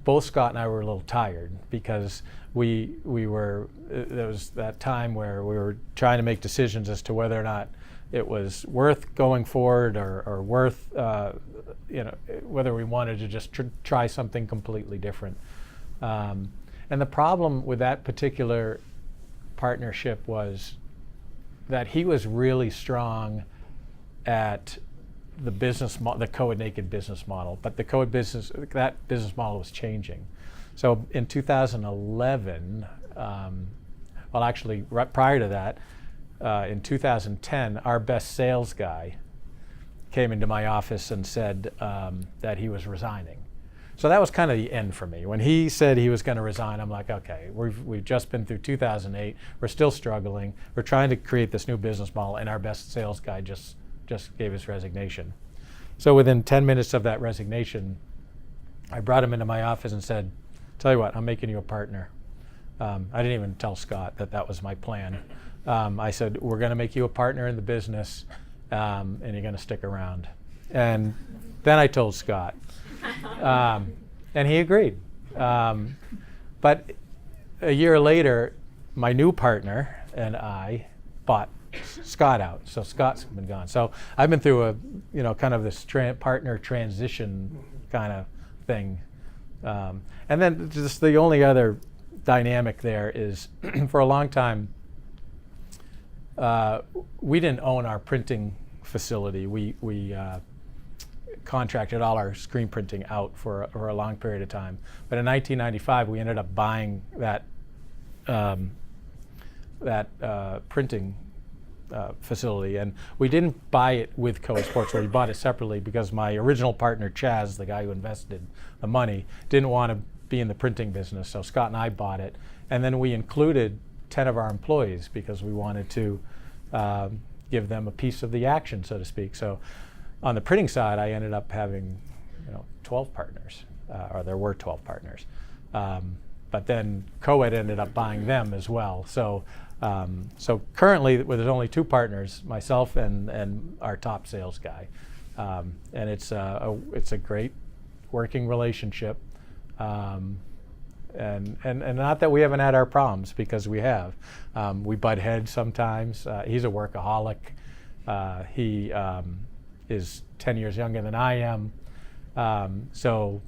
both Scott and I were a little tired because we were, there was that time where we were trying to make decisions as to whether or not it was worth going forward or worth, whether we wanted to just try something completely different. And the problem with that particular partnership was that he was really strong at the business the Code Naked business model, but that business model was changing. So in 2011, well actually right prior to that, in 2010, our best sales guy came into my office and said that he was resigning. So that was kind of the end for me. When he said he was going to resign, I'm like, okay, we've just been through 2008. We're still struggling. We're trying to create this new business model, and our best sales guy just gave his resignation. So within 10 minutes of that resignation, I brought him into my office and said, tell you what, I'm making you a partner. I didn't even tell Scott that was my plan. I said, we're going to make you a partner in the business, and you're going to stick around. And then I told Scott, and he agreed. But a year later, my new partner and I bought Scott out. So Scott's been gone. So I've been through a, kind of this partner transition kind of thing. And then just the only other dynamic there is for a long time, we didn't own our printing facility. We contracted all our screen printing out for a long period of time. But in 1995, we ended up buying that printing facility, and we didn't buy it with Coa Sports. We bought it separately because my original partner Chaz, the guy who invested the money, didn't want to be in the printing business. So Scott and I bought it, and then we included 10 of our employees because we wanted to give them a piece of the action, so to speak. So on the printing side, I ended up having 12 partners, or there were 12 partners. But then Coed ended up buying them as well. So currently, there's only 2 partners, myself and our top sales guy, and it's a great working relationship. And not that we haven't had our problems, because we have. We butt heads sometimes. He's a workaholic. He is 10 years younger than I am. So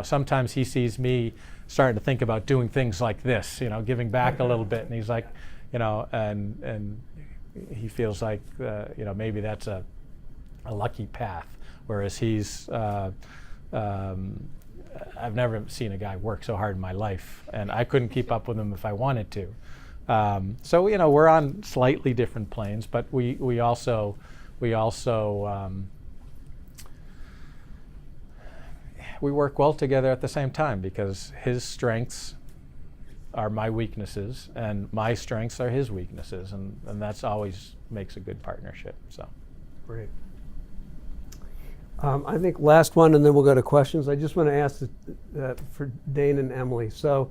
sometimes he sees me starting to think about doing things like this, giving back a little bit, and he's like, and he feels like, maybe that's a lucky path, whereas he's, I've never seen a guy work so hard in my life, and I couldn't keep up with him if I wanted to. So we're on slightly different planes, but we also we work well together at the same time because his strengths are my weaknesses, and my strengths are his weaknesses, and that's always makes a good partnership. So. Great. I think last one, and then we'll go to questions. I just want to ask for Dane and Emily. So,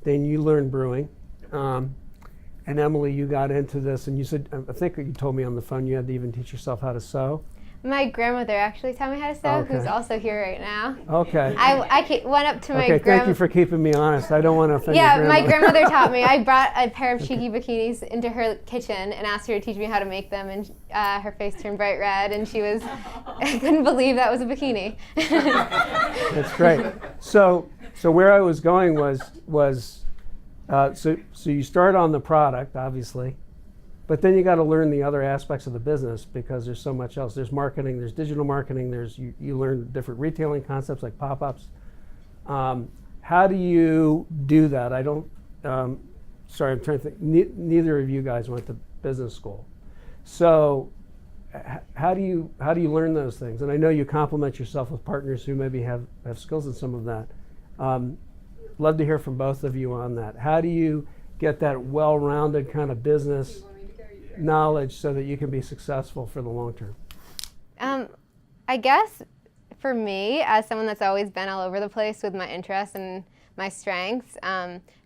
Dane, you learned brewing, and Emily, you got into this, and you said, I think you told me on the phone you had to even teach yourself how to sew. My grandmother actually taught me how to sew, Okay. who's also here right now. Okay. I went up to my Okay, thank you for keeping me honest. I don't want to offend Yeah, your my grandmother. grandmother taught me. I brought a pair of cheeky bikinis into her kitchen and asked her to teach me how to make them, and her face turned bright red, and she was, I couldn't believe that was a bikini. That's great. So where I was going was so you start on the product, obviously, but then you got to learn the other aspects of the business because there's so much else. There's marketing, there's digital marketing, there's you learn different retailing concepts like pop-ups. How do you do that? I don't. Sorry, I'm trying to think. Neither of you guys went to business school, so how do you learn those things? And I know you complement yourself with partners who maybe have skills in some of that. Love to hear from both of you on that. How do you get that well-rounded kind of business knowledge so that you can be successful for the long term? I guess for me, as someone that's always been all over the place with my interests and my strengths,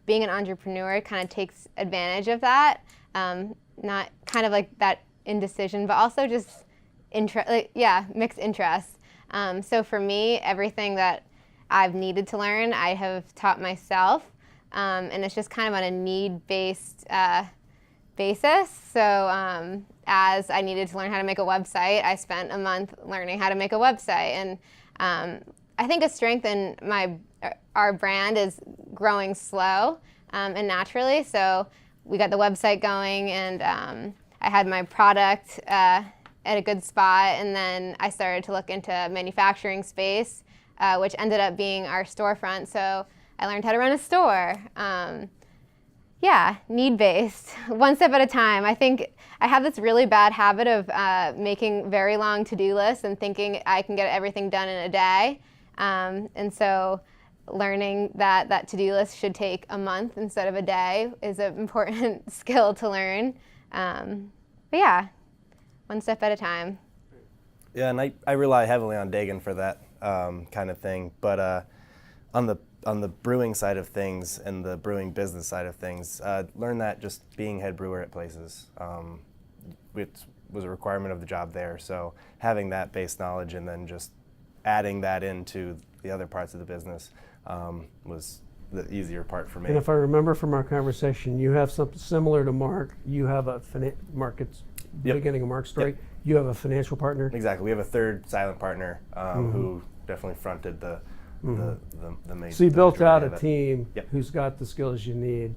being an entrepreneur kind of takes advantage of that. Not kind of like that indecision, but also just mixed interests. So for me, everything that I've needed to learn, I have taught myself, and it's just kind of on a need-based basis. So as I needed to learn how to make a website, I spent a month learning how to make a website. And I think a strength in our brand is growing slow and naturally. So we got the website going, and I had my product at a good spot, and then I started to look into manufacturing space, which ended up being our storefront. So I learned how to run a store. Need-based, one step at a time. I think I have this really bad habit of making very long to-do lists and thinking I can get everything done in a day. And so learning that to-do list should take a month instead of a day is an important skill to learn. One step at a time. Yeah, and I rely heavily on Dagan for that kind of thing. But on the brewing side of things and the brewing business side of things, learn that just being head brewer at places, which was a requirement of the job there. So having that base knowledge and then just adding that into the other parts of the business was the easier part for me. And if I remember from our conversation, you have something similar to Mark. You have a Mark's beginning of Mark's story. Yep. You have a financial partner. Exactly. We have a third silent partner who definitely fronted the main. So you built out a of it. team Yep. who's got the skills you need,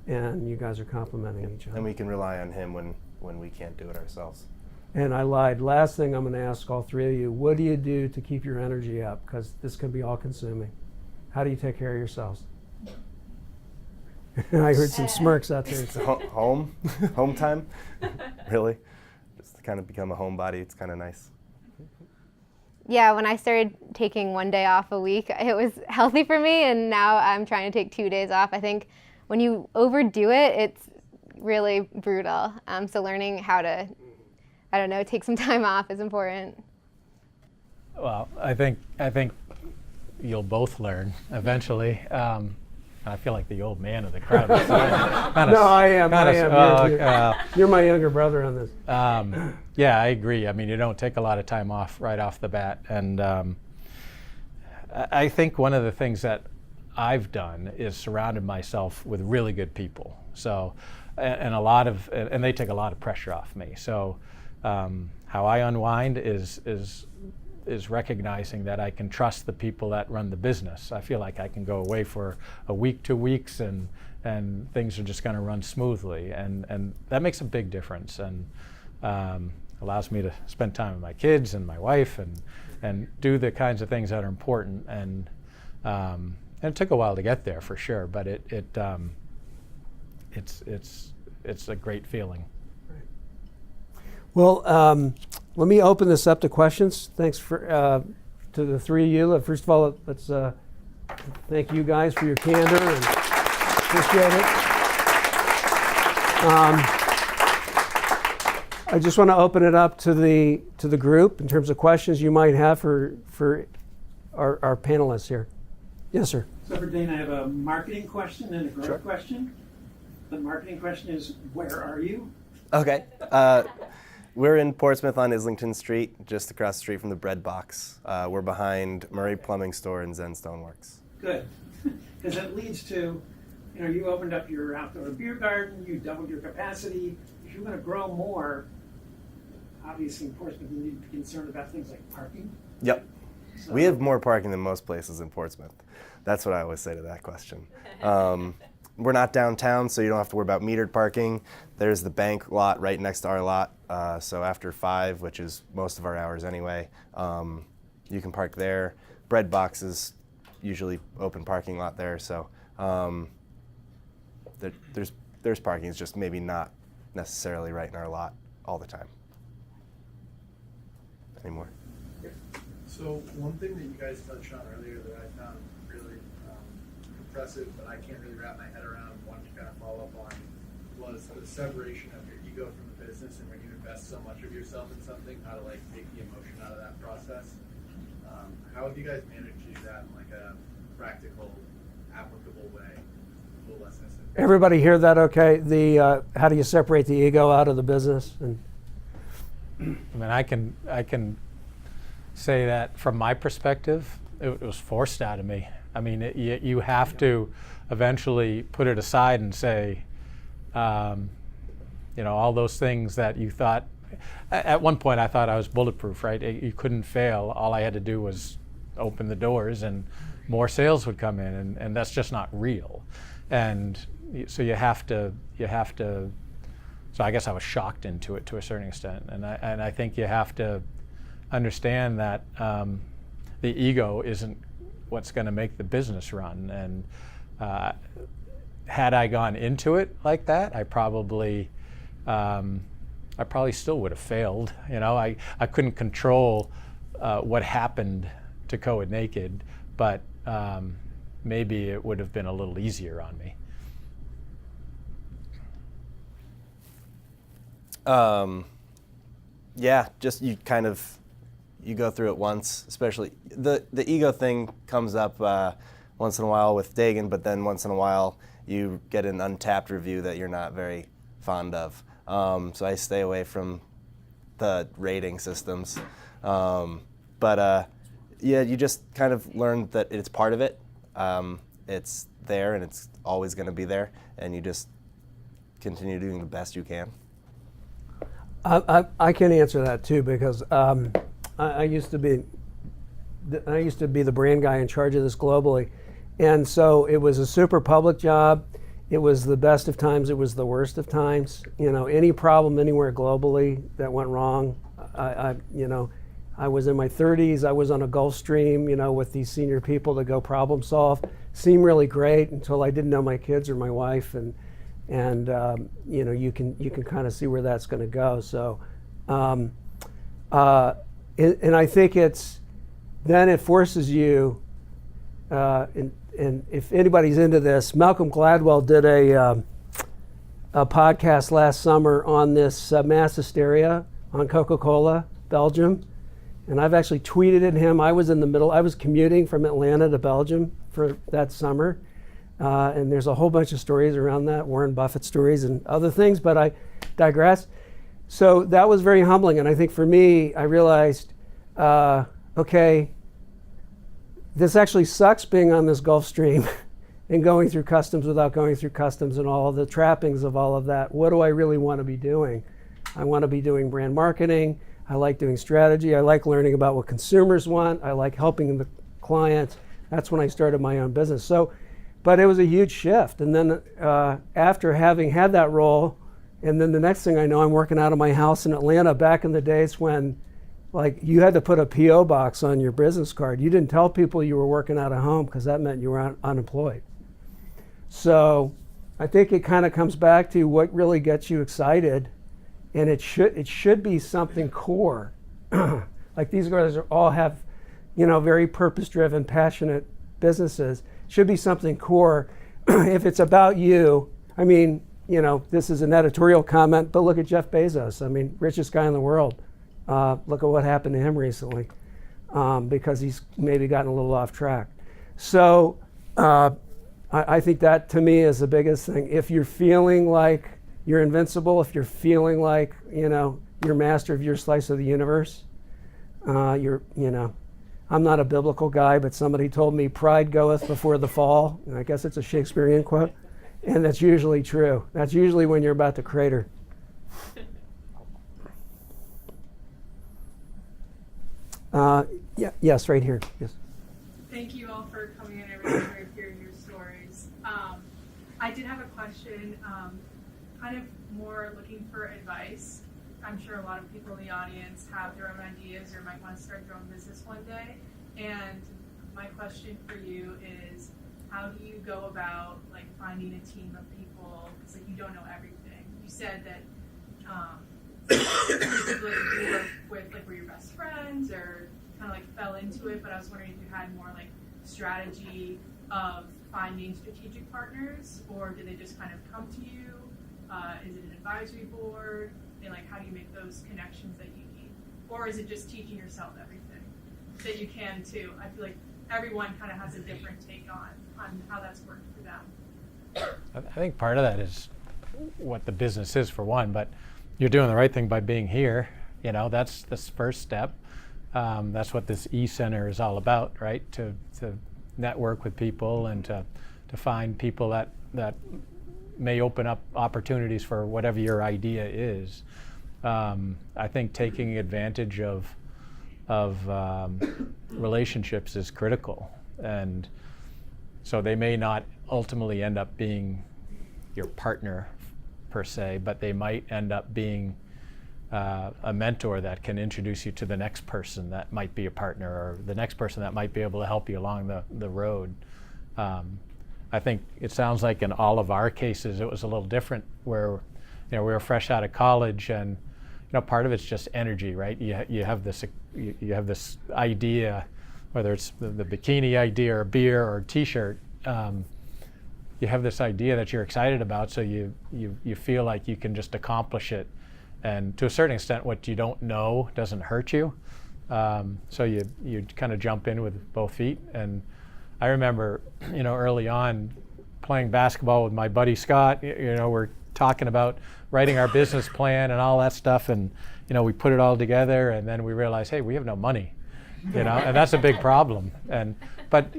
and you guys are complementing each other. And we can rely on him when we can't do it ourselves. And I lied. Last thing I'm going to ask all three of you, what do you do to keep your energy up? Because this can be all consuming. How do you take care of yourselves? I heard some smirks out there. It's home time, really. Just to kind of become a homebody, it's kind of nice. Yeah, when I started taking one day off a week, it was healthy for me, and now I'm trying to take 2 days off. I think when you overdo it, it's really brutal. So learning how to, take some time off is important. Well, I think you'll both learn eventually. I feel like the old man of the crowd. No, I am. You're my younger brother on this. Yeah, I agree. I mean, you don't take a lot of time off right off the bat. And I think one of the things that I've done is surrounded myself with really good people. So, and they take a lot of pressure off me. So how I unwind is recognizing that I can trust the people that run the business. I feel like I can go away for a week, 2 weeks, and things are just going to run smoothly, and that makes a big difference, and allows me to spend time with my kids and my wife, and do the kinds of things that are important. And it took a while to get there for sure, but it's a great feeling. Well, let me open this up to questions. Thanks to the three of you. First of all, let's thank you guys for your candor and Appreciate it. I just want to open it up to the group in terms of questions you might have for our panelists here. Yes, sir. So for Dane, I have a marketing question and a growth Sure. question. The marketing question is, where are you? Okay. We're in Portsmouth on Islington Street, just across the street from the Bread Box. We're behind Murray Plumbing Store and Zen Stoneworks. Good. Because it leads to, you opened up your outdoor beer garden, you doubled your capacity. If you're going to grow more, obviously in Portsmouth, you need to be concerned about things like parking. Yep. So, We have more parking than most places in Portsmouth. That's what I always say to that question. We're not downtown, so you don't have to worry about metered parking. There's the bank lot right next to our lot. So after 5, which is most of our hours anyway, you can park there. Bread Box is usually open parking lot there. So there's parking. It's just maybe not necessarily right in our lot all the time. Any more? So one thing that you guys touched on earlier that I found really impressive, but I can't really wrap my head around, wanted to kind of follow up on, was the separation of your ego from the business, and when you invest so much of yourself in something, how to like take the emotion out of that process. How have you guys managed to do that in like a practical, applicable way? A little less necessary. Everybody hear that okay? The how do you separate the ego out of the business? And I mean, I can say that from my perspective, it was forced out of me. I mean, you have to eventually put it aside and say, all those things that you thought. At one point, I thought I was bulletproof, right? You couldn't fail. All I had to do was open the doors, and more sales would come in, and that's just not real. And so you have to. So I guess I was shocked into it to a certain extent, and I think you have to understand that the ego isn't what's going to make the business run. And had I gone into it like that, I probably still would have failed. I couldn't control what happened to Coed Naked, but maybe it would have been a little easier on me. Yeah, just you go through it once, especially the ego thing comes up once in a while with Dagan, but then once in a while you get an untapped review that you're not very fond of. So I stay away from the rating systems. But you just kind of learn that it's part of it. It's there and it's always going to be there, and you just continue doing the best you can. I can answer that too, because I used to be the brand guy in charge of this globally, and so it was a super public job. It was the best of times. It was the worst of times. Any problem anywhere globally that went wrong. I was in my 30s. I was on a Gulfstream, with these senior people to go problem solve. Seemed really great until I didn't know my kids or my wife, and you can kind of see where that's going to go. So, and I think it forces you. And if anybody's into this, Malcolm Gladwell did a podcast last summer on this mass hysteria on Coca-Cola, Belgium. And I've actually tweeted at him. I was commuting from Atlanta to Belgium for that summer. And there's a whole bunch of stories around that, Warren Buffett stories and other things, but I digress. So that was very humbling. And I think for me, I realized, okay, this actually sucks being on this Gulfstream and going through customs without going through customs and all of the trappings of all of that. What do I really want to be doing? I want to be doing brand marketing. I like doing strategy. I like learning about what consumers want. I like helping the clients. That's when I started my own business. So, but it was a huge shift. And then after having had that role, and then the next thing I know, I'm working out of my house in Atlanta back in the days when you had to put a P.O. box on your business card. You didn't tell people you were working out of home because that meant you were unemployed. So I think it kind of comes back to what really gets you excited, and it should be something core. Like these guys all have, very purpose-driven, passionate businesses. It should be something core. if it's about you, I mean, you know, this is an editorial comment, but look at Jeff Bezos. I mean, richest guy in the world. Look at what happened to him recently, because he's maybe gotten a little off track. So I think that to me is the biggest thing. If you're feeling like you're invincible, if you're feeling like, you know, you're master of your slice of the universe, you know, I'm not a biblical guy, but somebody told me pride goeth before the fall. And I guess it's a Shakespearean quote. And that's usually true. That's usually when you're about to crater. Yes, right here. Yes. Thank you all for coming in. I really enjoyed hearing your stories. I did have a question, kind of more looking for advice. I'm sure a lot of people in the audience have their own ideas or might want to start their own business one day. And my question for you is, how do you go about like finding a team of people? Because like you don't know everything. You said that people that you work with like were your best friends or kind of like fell into it. But I was wondering if you had more like strategy of finding strategic partners, or do they just kind of come to you? Is it an advisory board? And like, how do you make those connections that you need? Or is it just teaching yourself everything that you can too? I feel like everyone kind of has a different take on how that's worked for them. I think part of that is what the business is for one, but you're doing the right thing by being here. You know, that's the first step. That's what this e-center is all about, right? To network with people and to find people that may open up opportunities for whatever your idea is. I think taking advantage of relationships is critical, and so they may not ultimately end up being your partner per se, but they might end up being a mentor that can introduce you to the next person that might be a partner, or the next person that might be able to help you along the road. I think it sounds like in all of our cases it was a little different, where we were fresh out of college, and part of it's just energy, right? You have this idea, whether it's the bikini idea or beer or T-shirt. You have this idea that you're excited about, so you feel like you can just accomplish it, and to a certain extent, what you don't know doesn't hurt you. So you kind of jump in with both feet. And I remember, early on playing basketball with my buddy Scott. We're talking about writing our business plan and all that stuff, and we put it all together, and then we realized, hey, we have no money, and that's a big problem. But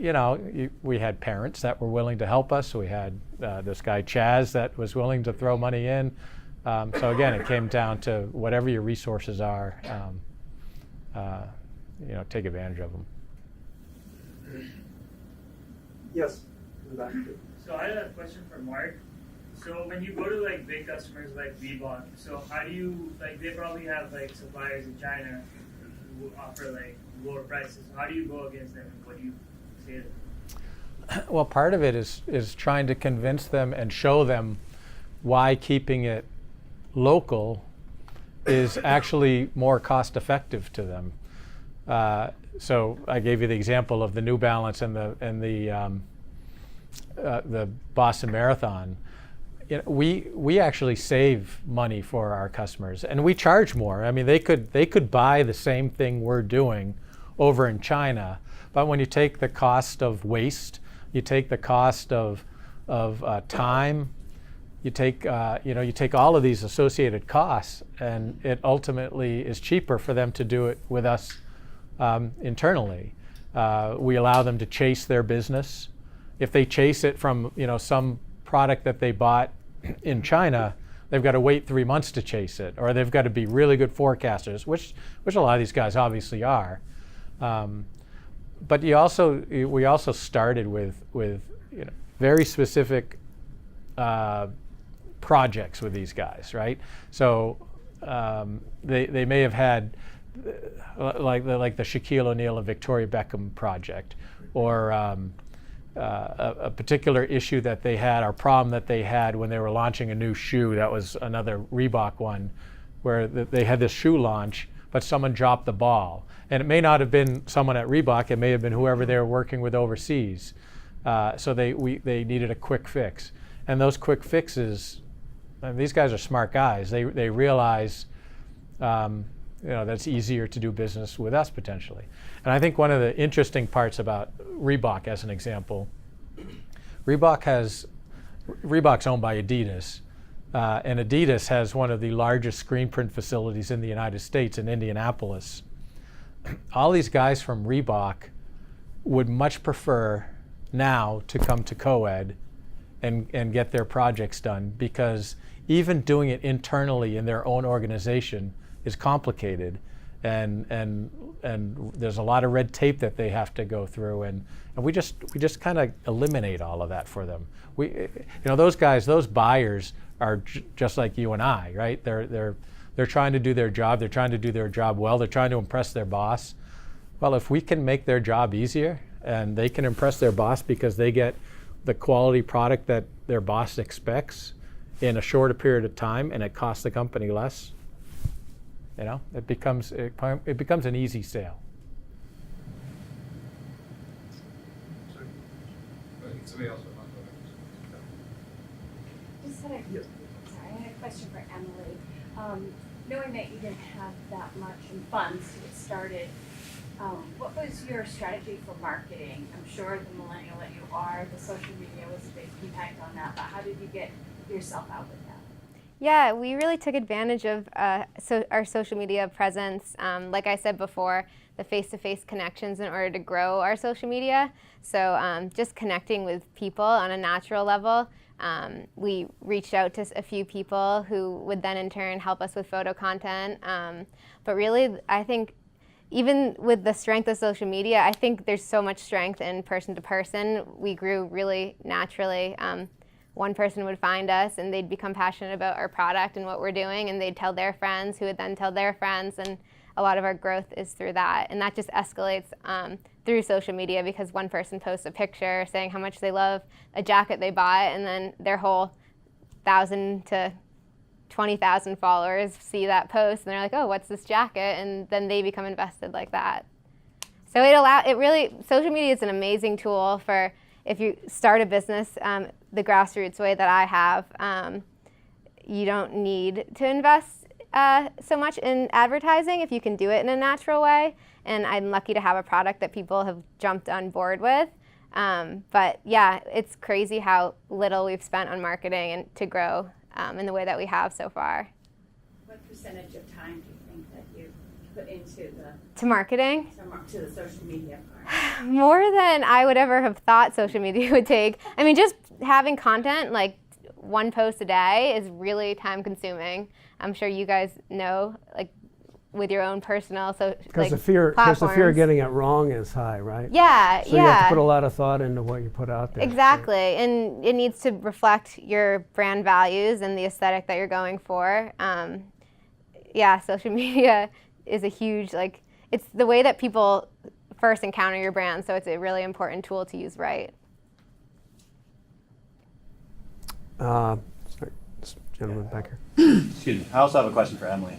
we had parents that were willing to help us. We had this guy Chaz that was willing to throw money in. So again, it came down to whatever your resources are, take advantage of them. Yes. So I had a question for Mark. So when you go to like big customers like Reebok, so how do you, like, they probably have like suppliers in China who offer like lower prices. How do you go against them, and what do you say to them? Well, part of it is trying to convince them and show them why keeping it local is actually more cost effective to them. So I gave you the example of the New Balance and the Boston Marathon. We actually save money for our customers, and we charge more. I mean, they could buy the same thing we're doing over in China, but when you take the cost of waste, you take the cost of time, you take all of these associated costs, and it ultimately is cheaper for them to do it with us internally. We allow them to chase their business. If they chase it from some product that they bought in China, they've got to wait 3 months to chase it, or they've got to be really good forecasters, which a lot of these guys obviously are. But we also started with very specific projects with these guys, right? So they may have had like the Shaquille O'Neal and Victoria Beckham project, or a particular issue that they had, or problem that they had when they were launching a new shoe. That was another Reebok one, where they had this shoe launch, but someone dropped the ball. And it may not have been someone at Reebok, it may have been whoever they were working with overseas. So they needed a quick fix. And those quick fixes, these guys are smart guys. They realize that it's easier to do business with us potentially. And I think one of the interesting parts about Reebok, as an example, Reebok's owned by Adidas, and Adidas has one of the largest screen print facilities in the United States in Indianapolis. All these guys from Reebok would much prefer now to come to co-ed and get their projects done, because even doing it internally in their own organization is complicated, and there's a lot of red tape that they have to go through, and we just kind of eliminate all of that for them. Those guys, those buyers are just like you and I, right? They're trying to do their job. They're trying to do their job well. They're trying to impress their boss. Well, if we can make their job easier and they can impress their boss because they get the quality product that their boss expects in a shorter period of time and it costs the company less, it becomes an easy sale. Somebody else. I had a question for Emily. Knowing that you didn't have that much in funds to get started, what was your strategy for marketing? I'm sure the millennial that you are, the social media was a big impact on that, but how did you get yourself out with that? Yeah, we really took advantage of our social media presence. Like I said before, the face-to-face connections in order to grow our social media. So just connecting with people on a natural level. We reached out to a few people who would then in turn help us with photo content. But really, I think even with the strength of social media, I think there's so much strength in person to person. We grew really naturally. One person would find us and they'd become passionate about our product and what we're doing, and they'd tell their friends who would then tell their friends, and a lot of our growth is through that. And that just escalates through social media, because one person posts a picture saying how much they love a jacket they bought, and then their whole 1,000 to 20,000 followers see that post and they're like, oh, what's this jacket? And then they become invested like that. So social media is an amazing tool for if you start a business the grassroots way that I have. You don't need to invest so much in advertising if you can do it in a natural way. And I'm lucky to have a product that people have jumped on board with. But yeah, it's crazy how little we've spent on marketing and to grow in the way that we have so far. What percentage of time do you think that you put into to marketing? To the social media part? More than I would ever have thought social media would take. I mean, just having content, like one post a day, is really time consuming. I'm sure you guys know, like with your own personal because the fear of getting it wrong is high, right? Yeah, so you have to put a lot of thought into what you put out there. Exactly, and it needs to reflect your brand values and the aesthetic that you're going for. Social media is a huge, it's the way that people first encounter your brand, so it's a really important tool to use right. Sorry, this gentleman back here. Excuse me. I also have a question for Emily.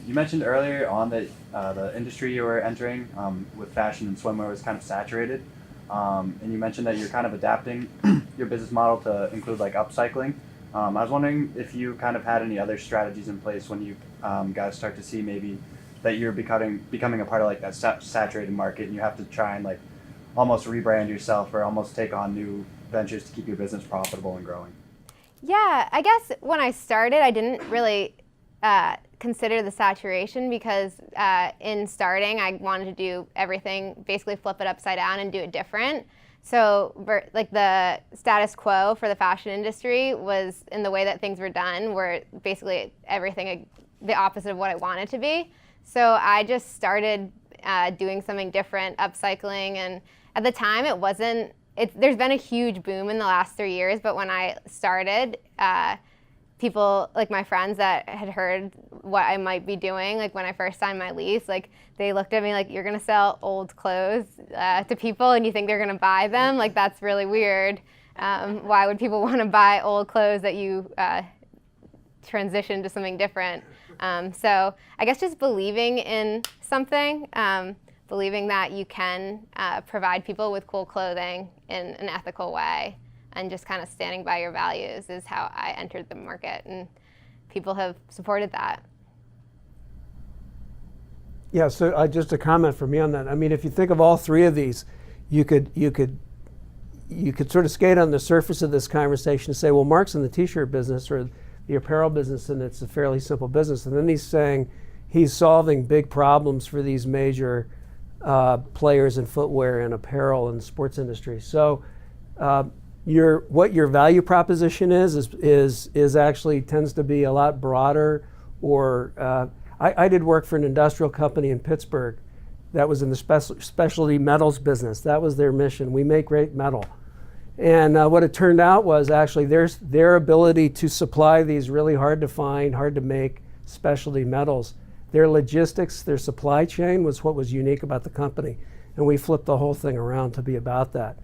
You mentioned earlier on that the industry you were entering with fashion and swimwear was kind of saturated, and you mentioned that you're kind of adapting your business model to include upcycling. I was wondering if you kind of had any other strategies in place when you guys start to see maybe that you're becoming a part of that saturated market, and you have to try and almost rebrand yourself or almost take on new ventures to keep your business profitable and growing. Yeah, I guess when I started, I didn't really consider the saturation, because in starting, I wanted to do everything, basically flip it upside down and do it different. So the status quo for the fashion industry was, in the way that things were done, were basically everything the opposite of what I wanted to be. So I just started doing something different, upcycling, and at the time it wasn't, there's been a huge boom in the last 3 years, but when I started, people, my friends that had heard what I might be doing, when I first signed my lease, they looked at me like, you're gonna sell old clothes to people and you think they're gonna buy them? That's really weird. Why would people wanna buy old clothes that you transition to something different? So I guess just believing in something, believing that you can provide people with cool clothing in an ethical way, and just kind of standing by your values is how I entered the market, and people have supported that. Yeah, so just a comment from me on that. I mean, if you think of all three of these, you could sort of skate on the surface of this conversation and say, well, Mark's in the t-shirt business or the apparel business, and it's a fairly simple business. And then he's saying he's solving big problems for these major players in footwear and apparel and sports industry. So what your value proposition is actually tends to be a lot broader. Or I did work for an industrial company in Pittsburgh that was in the specialty metals business. That was their mission. We make great metal. And what it turned out was actually their ability to supply these really hard to find, hard to make specialty metals. Their logistics, their supply chain was what was unique about the company. And we flipped the whole thing around to be about that.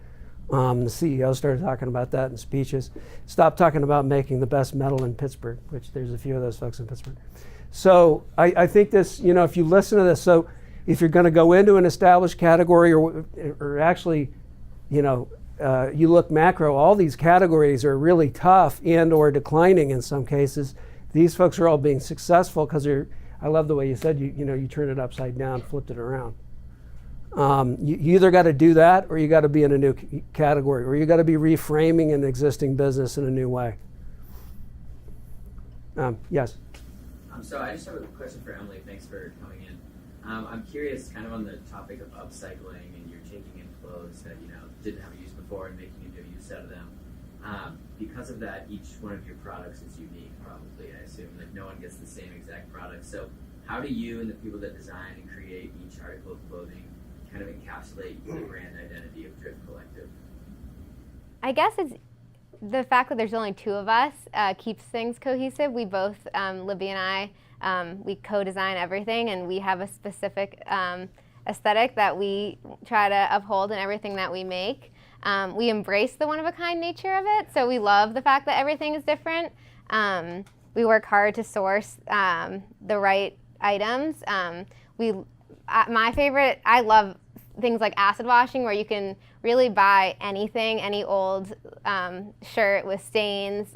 The CEO started talking about that in speeches. Stopped talking about making the best metal in Pittsburgh, which there's a few of those folks in Pittsburgh. So I think this, if you listen to this, so if you're going to go into an established category or actually, you look macro, all these categories are really tough and or declining in some cases. These folks are all being successful because I love the way you said, you turn it upside down, flipped it around. You either got to do that or you got to be in a new category or you got to be reframing an existing business in a new way. Yes? So I just have a question for Emily. Thanks for coming in. I'm curious, kind of on the topic of upcycling, and you're taking in clothes that didn't have a use before and making a new use out of them. Because of that, each one of your products is unique, probably. I assume like no one gets the same exact product. So how do you and the people that design and create each article of clothing kind of encapsulate the brand identity of Drift Collective? I guess it's the fact that there's only two of us keeps things cohesive. We both, Libby and I, we co-design everything, and we have a specific aesthetic that we try to uphold in everything that we make. We embrace the one-of-a-kind nature of it, so we love the fact that everything is different. We work hard to source the right items. My favorite, I love things like acid washing, where you can really buy anything, any old shirt with stains,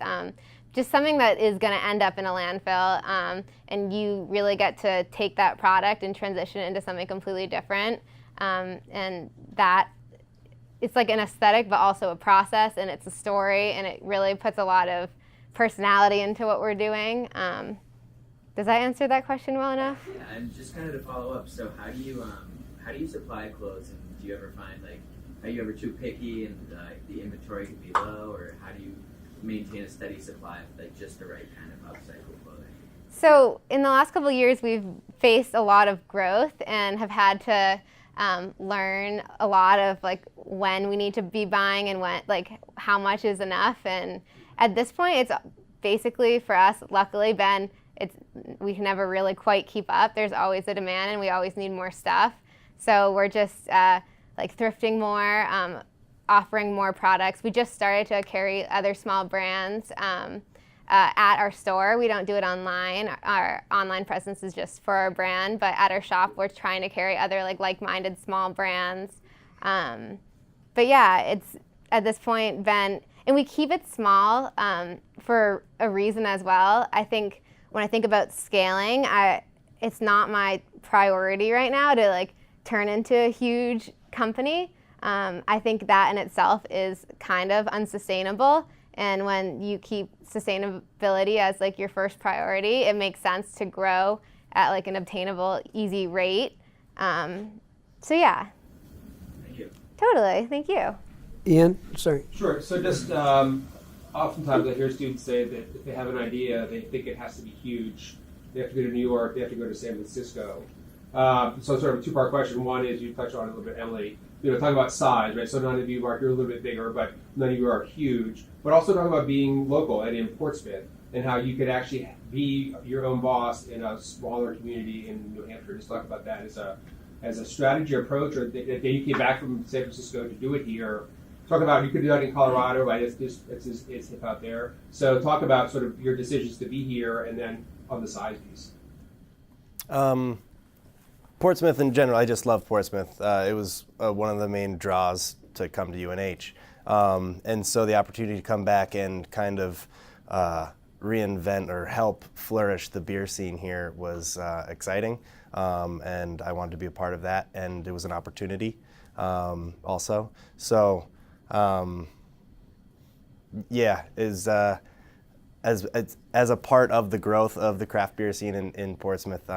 just something that is going to end up in a landfill, and you really get to take that product and transition it into something completely different. And that, it's like an aesthetic, but also a process, and it's a story, and it really puts a lot of personality into what we're doing. Does that answer that question well enough? Yeah, and just kind of to follow up, so how do you supply clothes, and do you ever find are you ever too picky and the inventory can be low, or how do you maintain a steady supply of just the right kind of upcycled clothing? So in the last couple of years, we've faced a lot of growth and have had to learn a lot of when we need to be buying and when how much is enough. And at this point, it's basically for us, luckily, we can never really quite keep up. There's always a demand, and we always need more stuff. So we're just thrifting more, offering more products. We just started to carry other small brands at our store. We don't do it online. Our online presence is just for our brand, but at our shop, we're trying to carry other like-minded small brands. But yeah, it's at this point been, and we keep it small for a reason as well. I think when I think about scaling, it's not my priority right now to turn into a huge company. I think that in itself is kind of unsustainable. And when you keep sustainability as your first priority, it makes sense to grow at an obtainable, easy rate. So yeah. Thank you. Totally, thank you. Ian, sorry. Sure. So just oftentimes I hear students say that if they have an idea, they think it has to be huge. They have to go to New York. They have to go to San Francisco. So sort of a two-part question. One is, you touched on it a little bit, Emily, talking about size, right? So none of you, Mark, you're a little bit bigger, but none of you are huge. But also talking about being local and in Portsmouth, and how you could actually be your own boss in a smaller community in New Hampshire. Just talk about that as a strategy or approach, or that you came back from San Francisco to do it here. Talk about, you could do that in Colorado, right? It's hip out there. So talk about sort of your decisions to be here, and then on the size piece. Portsmouth in general, I just love Portsmouth. It was one of the main draws to come to UNH. And so the opportunity to come back and kind of reinvent or help flourish the beer scene here was exciting. And I wanted to be a part of that, and it was an opportunity also. So yeah, as a part of the growth of the craft beer scene in Portsmouth,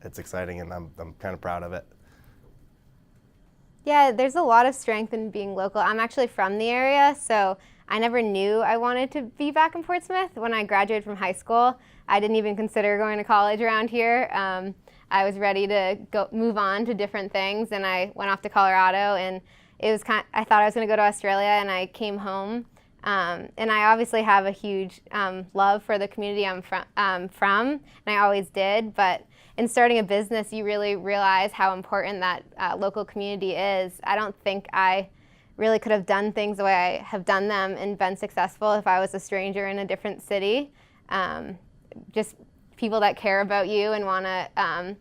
it's exciting, and I'm kind of proud of it. Yeah, there's a lot of strength in being local. I'm actually from the area, so I never knew I wanted to be back in Portsmouth. When I graduated from high school, I didn't even consider going to college around here. I was ready to move on to different things, and I went off to Colorado, and it was I thought I was going to go to Australia, and I came home. And I obviously have a huge love for the community I'm from, and I always did. But in starting a business, you really realize how important that local community is. I don't think I really could have done things the way I have done them and been successful if I was a stranger in a different city. Just people that care about you and want to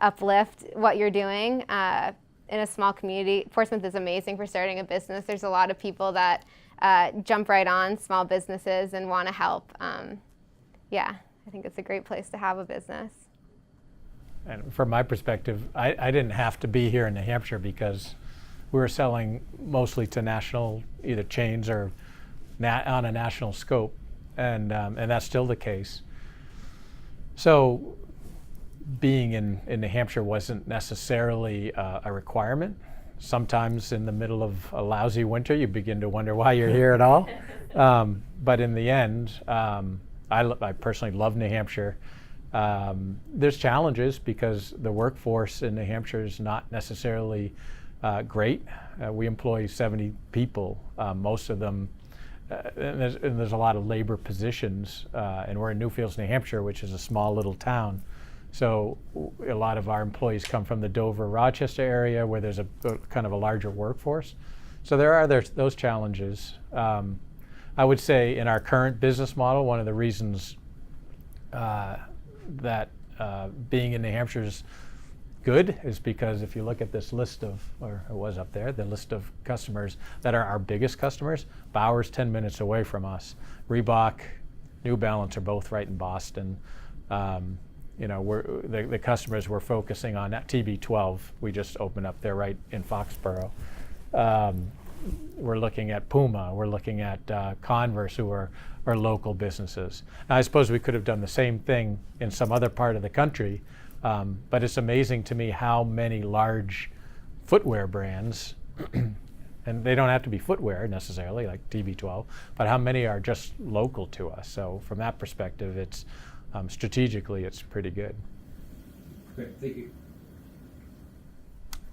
uplift what you're doing in a small community. Portsmouth is amazing for starting a business. There's a lot of people that jump right on small businesses and want to help. Yeah, I think it's a great place to have a business. And from my perspective, I didn't have to be here in New Hampshire because we were selling mostly to national, either chains or on a national scope, and that's still the case. So being in New Hampshire wasn't necessarily a requirement. Sometimes in the middle of a lousy winter, you begin to wonder why you're here at all. But in the end, I personally love New Hampshire. There's challenges because the workforce in New Hampshire is not necessarily great. We employ 70 people, most of them, and there's a lot of labor positions, and we're in Newfields, New Hampshire, which is a small little town. So a lot of our employees come from the Dover, Rochester area where there's a kind of a larger workforce. So there are those challenges. I would say in our current business model, one of the reasons that being in New Hampshire is good is because if you look at this list of, or it was up there, the list of customers that are our biggest customers, Bauer's 10 minutes away from us. Reebok, New Balance are both right in Boston. You know, the customers we're focusing on at TB12. We just opened up there right in Foxborough. We're looking at Puma. We're looking at Converse, who are local businesses. Now, I suppose we could have done the same thing in some other part of the country, but it's amazing to me how many large footwear brands, and they don't have to be footwear necessarily, like TB12, but how many are just local to us. So from that perspective, it's strategically, it's pretty good. Great, thank you.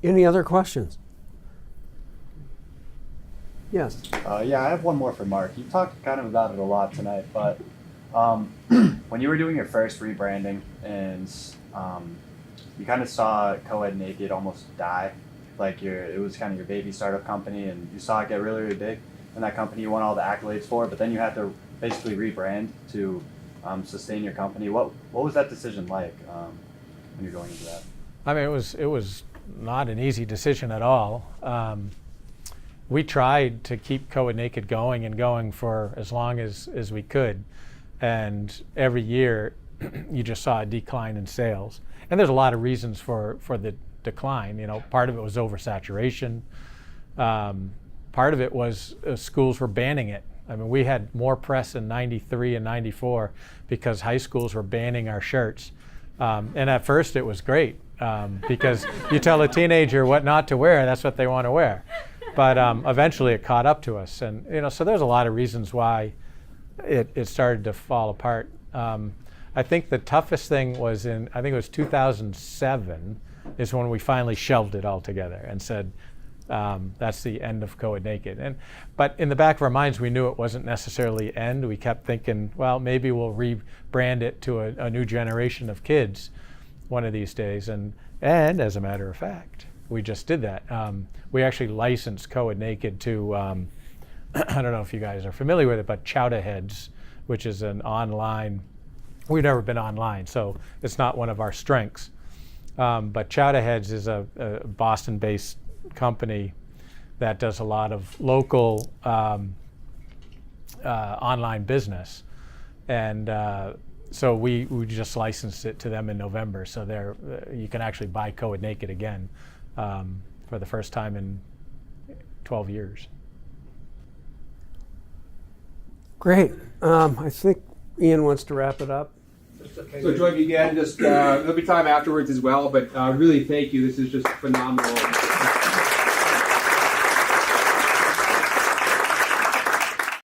Any other questions? Yes. Yeah, I have one more for Mark. You talked kind of about it a lot tonight, but when you were doing your first rebranding and you kind of saw Co-Ed Naked almost die, like it was kind of your baby startup company, and you saw it get really, really big, and that company you won all the accolades for, but then you had to basically rebrand to sustain your company. What was that decision like when you're going into that? I mean, it was not an easy decision at all. We tried to keep Co-Ed Naked going and going for as long as we could, and every year you just saw a decline in sales. And there's a lot of reasons for the decline. You know, part of it was oversaturation. Part of it was schools were banning it. I mean, we had more press in '93 and '94 because high schools were banning our shirts. And at first it was great because you tell a teenager what not to wear, that's what they want to wear. But eventually it caught up to us. And, you know, so there's a lot of reasons why it started to fall apart. I think the toughest thing was I think it was 2007 is when we finally shelved it all together and said, that's the end of Co-Ed Naked. But in the back of our minds, we knew it wasn't necessarily end. We kept thinking, well, maybe we'll rebrand it to a new generation of kids one of these days. And as a matter of fact, we just did that. We actually licensed Co-Ed Naked to, I don't know if you guys are familiar with it, but Chowderheads, which is an online, we've never been online, so it's not one of our strengths. But Chowderheads is a Boston-based company that does a lot of local online business. And so we just licensed it to them in November. So you can actually buy Code Naked again for the first time in 12 years. Great. I think Ian wants to wrap it up. So join me again. Just there'll be time afterwards as well. But really, thank you. This is just phenomenal.